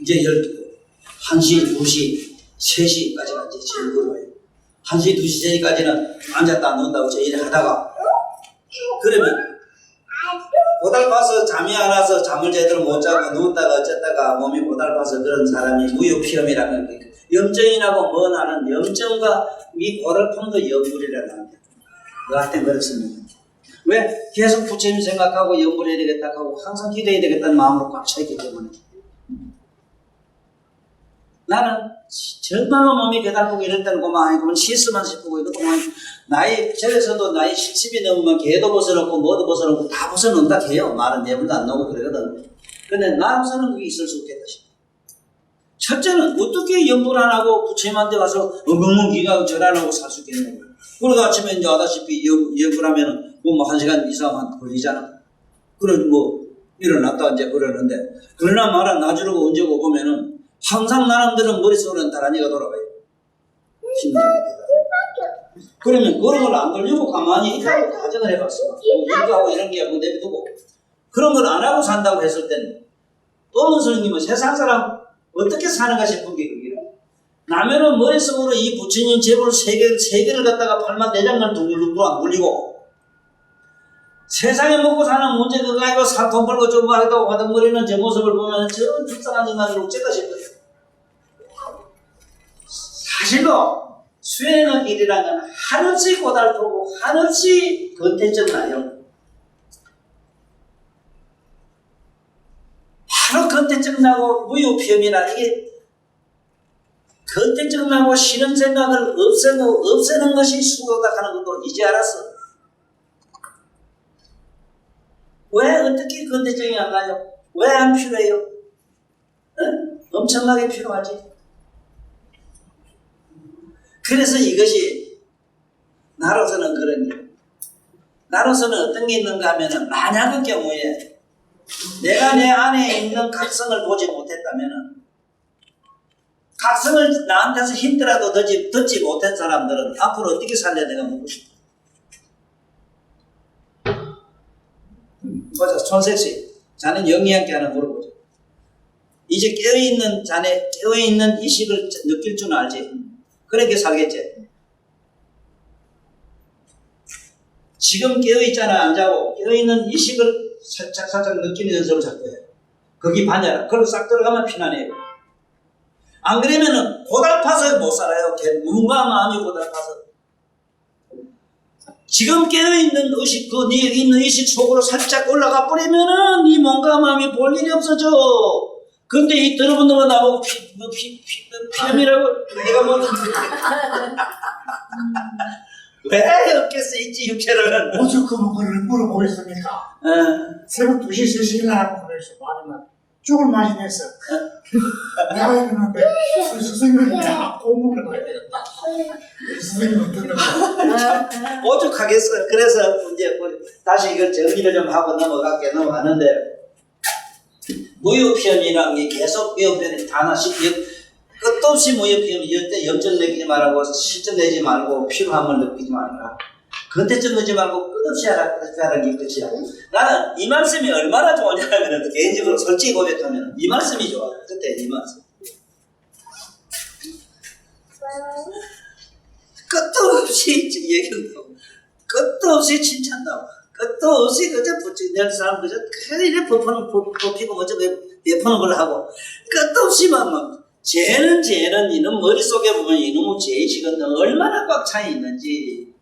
이제 1시, 2시, 3시까지가 이제 제일 그러해요. 1시, 2시 전까지는 앉았다 누운다 어째 이래 하다가 그러면 고달파서 잠이 안 와서 잠을 제대로 못 자고 누웠다가 어쨌다가 몸이 고달파서 그런 사람이 무유피염이라는 거예요. 염증이라고 뭐 나는 염증과 이 고달픔도 염불이라는 거예요. 너한테 그렇습니다. 왜? 계속 부처님 생각하고 염불해야 되겠다 하고 항상 기도해야 되겠다는 마음으로 꽉 차있기 때문에. 나는 정말로 몸이 배달프고 이럴 때는 고만 그러면 실수만 싶고 이거 고만 나이 저에서도 나이 70이 넘으면 개도 벗어놓고 뭐도 벗어놓고 다 벗어놓는다 해요. 말은 내물도 안 나오고 그러거든. 근데 나로서는 그게 있을 수 없겠다 싶어. 첫째는 어떻게 염불 안 하고 부처님한테 가서 엉엉 기가 절 안 하고 살 수 있겠냐고. 그러다 아침에 이제 아다시피 염불하면은 뭐 1시간 이상만 걸리잖아. 그래 뭐 일어났다 이제 그러는데 그러나 말은 나주르고 언제 오고 보면은 항상 나름대로 머릿속에는 다란이가 돌아가요. 심장이. 그러면 그런 걸 안 돌리고 가만히 있다고 가정을 해봤어. 일하고 이런 게 뭐 내비두고. 그런 걸 안 하고 산다고 했을 때는 또문 스님은 세상 사람 어떻게 사는가 싶은 게 그게. 남의 머릿속으로 이 부처님 제불 세 개를 갖다가 팔만 내장만 둥글둥글 안 굴리고 세상에 먹고 사는 문제 그거 가지고 돈 벌고 좀 하다고 가덕거리는 제 모습을 보면 저런 불쌍한 인간이 어째까 싶어요. 사실로 수행의 길이라는 건 한없이 고달프고 한없이 건태적나요. 바로 건태적나고 무유피염이라 이게 건태적나고 싫은 생각을 없애는 것이 수도다 하는 것도 이제 알았어. 왜 어떻게 건태적이 안 가요? 왜 안 필요해요? 응? 엄청나게 필요하지. 그래서 이것이 나로서는 그런 일. 나로서는 어떤 게 있는가 하면은 만약의 경우에 내가 내 안에 있는 각성을 보지 못했다면은 각성을 나한테서 힘들어도 듣지 못한 사람들은 앞으로 어떻게 살려 내가 묻고 싶어. 보자, 손색씨. 자넨 영희한테 하나 물어보자. 이제 깨어있는 자네, 깨어있는 의식을 느낄 줄 알지? 그렇게 살겠지? 지금 깨어있잖아, 안 자고. 깨어있는 의식을 살짝 느끼는 연습을 자꾸 해. 거기 반야라. 그걸 싹 들어가면 편안해요. 안 그러면은 고달파서 못 살아요. 누군가 마음이 고달파서. 지금 깨어있는 의식, 그 네 있는 의식 속으로 살짝 올라가 버리면은 네 몸과 마음이 볼 일이 없어져. 근데 이 더러운 놈은 나보고 피염이라고 내가 뭐 왜 없겠어 있지 육체를. 오죽하면 그걸 물어보겠습니까? 새벽 2시, 3시 일어나고 그래서 말하면 죽을 맛이 냈어. 내가 이러는데 스승님이 공부를 해야 되겠다. 스승님은 들으면 오죽하겠어요. 그래서 이제 다시 이걸 정리를 좀 하고 넘어가는데 무효피염이라는 게 계속 무효피염이 하나씩 끝도 없이 무효피염이 염증 내지 말고 실증 내지 말고 피로함을 느끼지 말라. 건태증 내지 말고 끝없이 하라는 게 끝이야. 나는 이 말씀이 얼마나 좋으냐면 개인적으로 솔직히 고백하면 이 말씀이 좋아. 그때 이 말씀. 끝도 없이 얘기한다고. 끝도 없이 칭찬한다고. 끝도 없이 그저 낼 사람 그저 이래 뽑히고 뭐저 베푸는 걸 하고 끝도 없이 막 쟤는 이놈 머릿속에 보면 이놈의 죄의식은 얼마나 꽉 차 있는지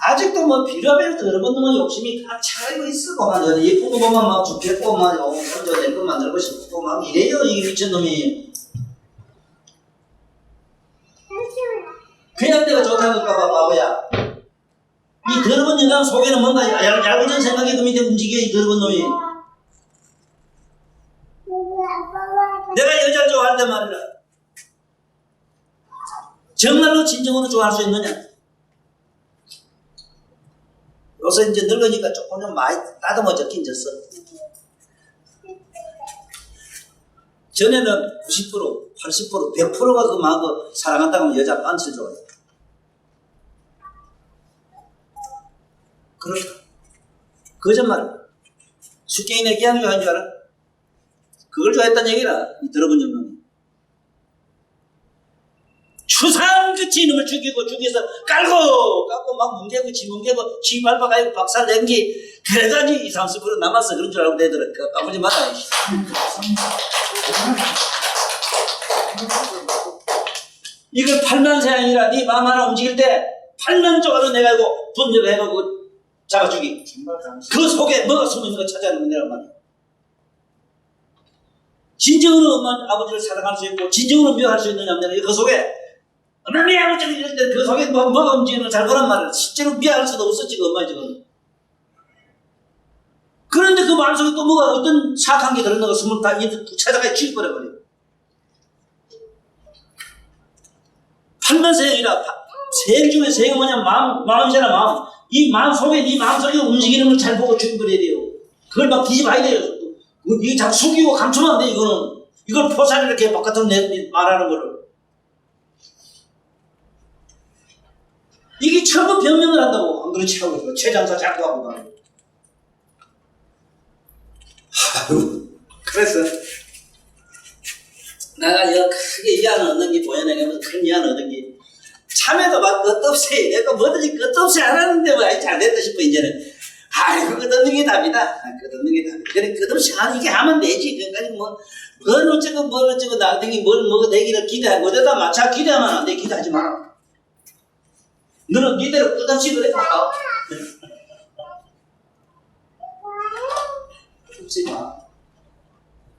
아직도 뭐 비료별 더러운 놈의 욕심이 다 차이고 있어. 그만 예쁜 거 보면 막 죽겠고 막 혼자 내 거 만들고 싶고 막 이래요. 이 미친놈이 그냥 내가 좋다고 할까봐 바보야. 이 더러운 인간 속에는 뭔가 얇은 생각이 그 밑에 움직여. 이 더러운 놈이 내가 여자를 좋아할 때 말이야 정말로 진정으로 좋아할 수 있느냐. 요새 이제 늙으니까 조금 좀 많이 따듬어졌긴 졌어. 전에는 90%, 80%, 100%가 그 마음을 사랑한다고 하면 여자 빤스를 좋아해. 그렇다. 거짓말. 숙경이네 기왕 좋아하는 줄 알아? 그걸 좋아했다는 얘기라. 이 들어본 적은. 추상 그 끝이 이놈을 죽여서 깔고 막 뭉개고 지 뭉개고 지 밟아가지고 박살 낸게 그래가지고 20, 30% 남았어. 그런 줄 알고 내들은 까불지 마라. 이걸 8만 세상이라 네 마음 하나 움직일 때 8만 쪽으로 내가지고 분석해가지고 잡아 죽이. 그 속에 뭐가 숨어있는 거 찾아내는 거란 말이야. 진정으로 엄마 아버지를 사랑할 수 있고 진정으로 미워할 수 있느냐 없느냐 그 속에 엄마 미워하고 저기 이럴 때 그 속에 뭐가 움직이는 걸 잘 보란 말이야. 실제로 미워할 수도 없어 지금 엄마 지금. 그런데 그 마음속에 또 뭐가 어떤 사악한 게 들었는가 숨을 다 찾아가 쥐어버려버려. 8만 세형이라 세형 중에 세형이 뭐냐 마음이잖아 마음. 이 마음 속에 네 마음 속에 움직이는 걸 잘 보고 죽여버려야 돼요. 그걸 막 뒤집어야 돼요. 이게 자꾸 숙이고 감추면 안 돼, 이거는. 이걸 포사리 이렇게 바깥으로 말하는 거를. 이게 전부 변명을 한다고. 안 그렇지 하고 있어. 최장사 자꾸 하고 말이야. 그래서 내가 여 크게 이안 얻는 게 보여내가면서 큰 이안 얻은 게 참에도 막 끝없이 내가 뭐든지 끝없이 안 하는데 뭐 잘 됐다 싶어 이제는. 아이고 끝없는 게 답이다. 끝없는 게 답이다. 그래 끝없이 이게 하면 되지. 그러니까 뭘 어쩌고 나중에 뭘 뭐가 되기를 기대하고 어디다 맞춰 기대하면 안 돼. 기대하지 마라. 너는 니대로 끝없이 그래 봐. 죽지 마.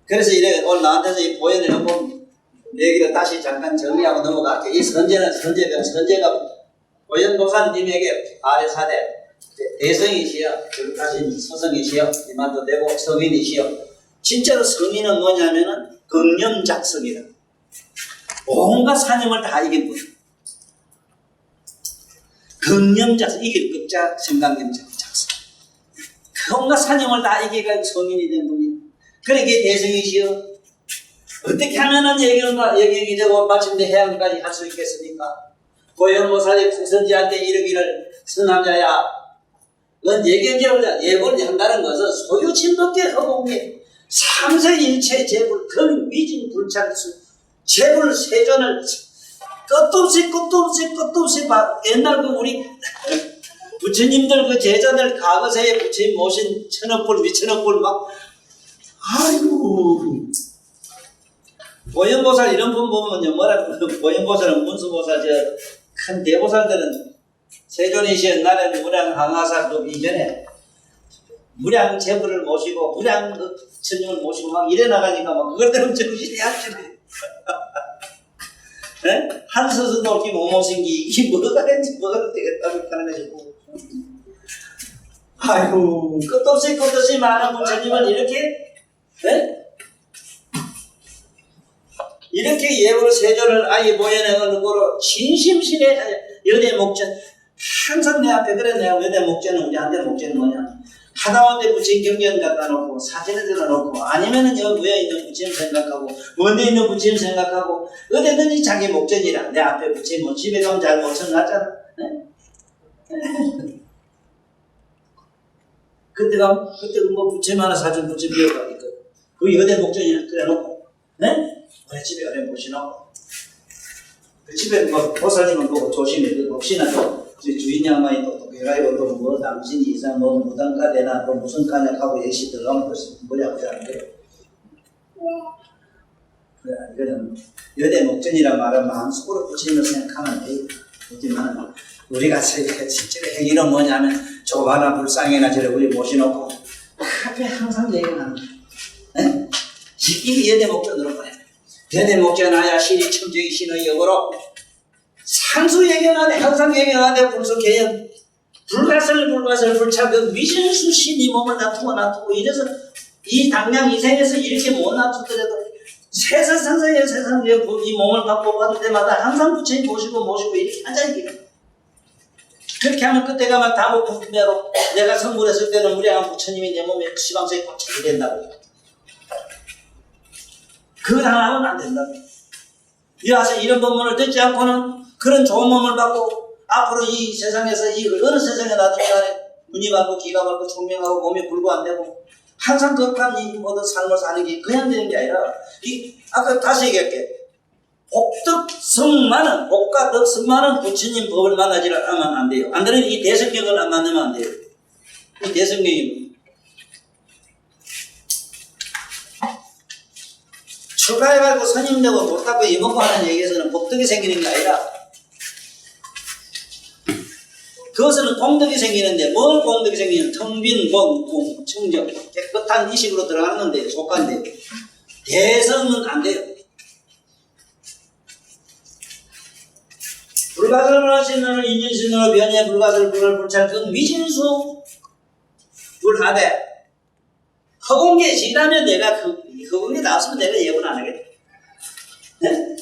그래서 이래 오늘 나한테서 이 보현을 한번 얘기를 다시 잠깐 정리하고 넘어갈게. 이 선제가 보현도사님에게 아래사대 대성이시여, 다시 서성이시여, 이 말도 되고 성인이시여. 진짜로 성인은 뭐냐면은 긍념작성이다. 온갖 사념을 다 이긴 분. 긍념작성, 이길 급자, 생각념작성. 온갖 사념을 다 이기가 성인이 된 분이야. 그러니까 대성이시여. 어떻게 하면은 예경이 되고 마침내 해양까지 할 수 있겠습니까? 보현보살이 풍선지한테 이르기를 선남자야. 넌 예불을 한다는 것은 소유 침독계 허공에 삼세일체 재불, 근위진 불찰수, 재불 세존을 끝없이 옛날 그 우리 부처님들 그 제자들 과거세에 부처님 모신 천억불, 미천억불 막, 아이고. 보현보살 이런 분 보면요, 뭐라고, 보현보살은 문수보살, 큰 대보살들은 세존이시 옛날에는 무량 항하사 그 이전에 무량 제부를 모시고 무량 그 천중을 모시고 막 이래 나가니까 막 그것대로 정신이 안 차네. 한 스스도 이렇게 못 모신 게 이게 뭐가 되겠다고 하는 거지. 아이고 끝없이 많은 부처님은 이렇게 예불 세존을 아예 보여내는 거로 진심신의 연애 목전 항상 내 앞에 그래. 내가 왜 내 목전은 우리한테 목전은 뭐냐, 하다못해 부처님 경전 갖다 놓고 사진을 들어놓고 아니면은 여기 왜 있는 부처님 생각하고 원대 있는 부처님 생각하고 어디든지 자기 목전이라. 내 앞에 부처님 뭐 집에 가면 잘 못 쳐놨잖아. 그때 뭐 부처님 하나 사준 부처님 비워가니까 그 여대 목전이라 그래 놓고 우리 집에 어디 모시놓고 그 집에 뭐 보살님은 뭐 조심해. 그 혹시나 또 주인 양반이 또 해가지고 또 뭐 당신 이상 뭐 무당가 되나 또 무슨 가냐 하고 예시 들어가면 뭐냐고 하는 거예요. 그래, 이거는 여대 목전이란 말은 마음속으로 부처님을 생각하면 돼요. 그렇지만 우리가 실제로 행위는 뭐냐면 조바나 불상이나 저래 우리 모셔놓고 앞에 항상 얘기하는 거예요. 이게 여대 목전으로 보내. 여대 목전하야 시리 첨정이 신의 역으로 상수 예견하되 항상 예견하되 불속개연 불가설 불찰 그 위신수 신이 몸을 놔두고 이래서 이 당량 이 생에서 이렇게 못 놔두더라도 세상에 이 몸을 갖고 받을 때마다 항상 부처님 모시고 이렇게 하자 이게. 그렇게 하면 그때가 막 다목풍매로 내가 성불했을 때는 무량한 부처님이 내 몸에 시방석에 꽉 차게 된다고. 그거 당하면 안 된다고. 이와서 이런 법문을 듣지 않고는 그런 좋은 몸을 받고 앞으로 이 세상에서 이 어느 세상에 놔두지 않에 눈이 밝고 귀가 밝고 총명하고 몸이 불구 안 되고 항상 극한 이 모든 삶을 사는 게 그냥 되는 게 아니라 아까 다시 얘기할게. 복덕성만은 복과 덕성만은 부처님 법을 만나지 않으면 안 돼요. 안 되면 이 대성경을 안 만나면 안 돼요. 이 대성경이 출가해가지고 스님 되고 돈 닦고 이먹고 하는 얘기에서는 복덕이 생기는 게 아니라 그것은 공덕이 생기는데 뭘 공덕이 생기는 텅빈 공, 청정, 깨끗한 이식으로 들어가는데 속한데 대성은 안 돼요. 불가설을 신으로 인진신으로 변해 불가설 불을 불찰 그 미진수 불하되 허공계 지나면 내가 허공계 나왔으면 내가 예분 안 하겠다. 네?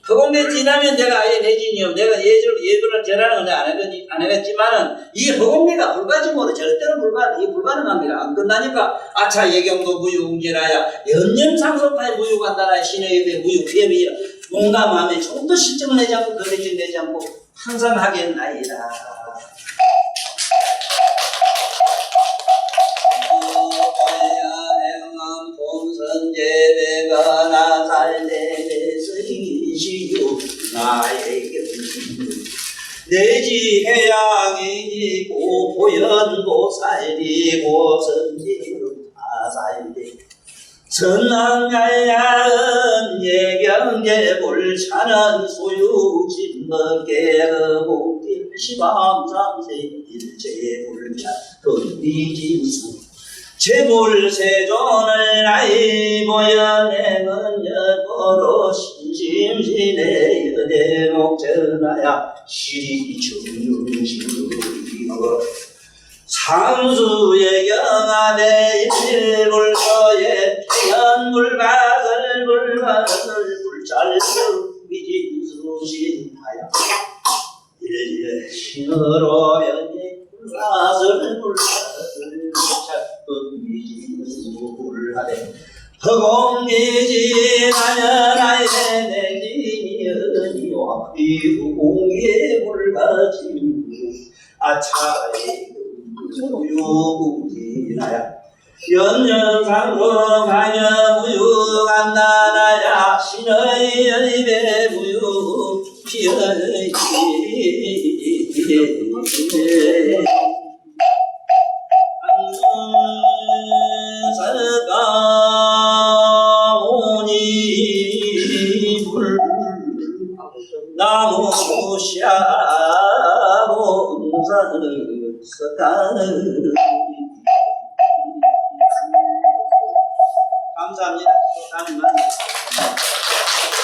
허공계 지나면 내가 아예 내진이요. 내가 예분을 절하는 건 안 하겠지만은 이 허공계가 불가지모로 절대로 불가능한 게 안 끝나니까 아차 예경도 무유웅제라야 연념상속파에 무유간다라야 신의 입에 무유피해비야 뭔가 마음에 조금 더 실증을 내지 않고 거리를 내지 않고 항상 하겠나이다. 본선제배가 나살내내서이시요 나에게 내지 해양이고 보현고 살리고 선지로 다살리 선왕야야은 예경제 불차는 소유진덕계 허공길 시방상세 일제불차 건비진수 제불세존을 나이 보여내는 여도로 신심신의 여대목 전하야 시리중유시리고 상수의 경하대 일불서에 태연불가설 불잘수 미진수신하야 일제 신으로 변해 불가설 불하되 허공예지하여 나의 내지니언이와 그리고 공예불가진 아차의 무유무지나야 연연상로 가녀무유간나나야 신의 입에 무유 피어이 서가오니 불 나무샤본사를 감사합니다. 또 다음에 만나요.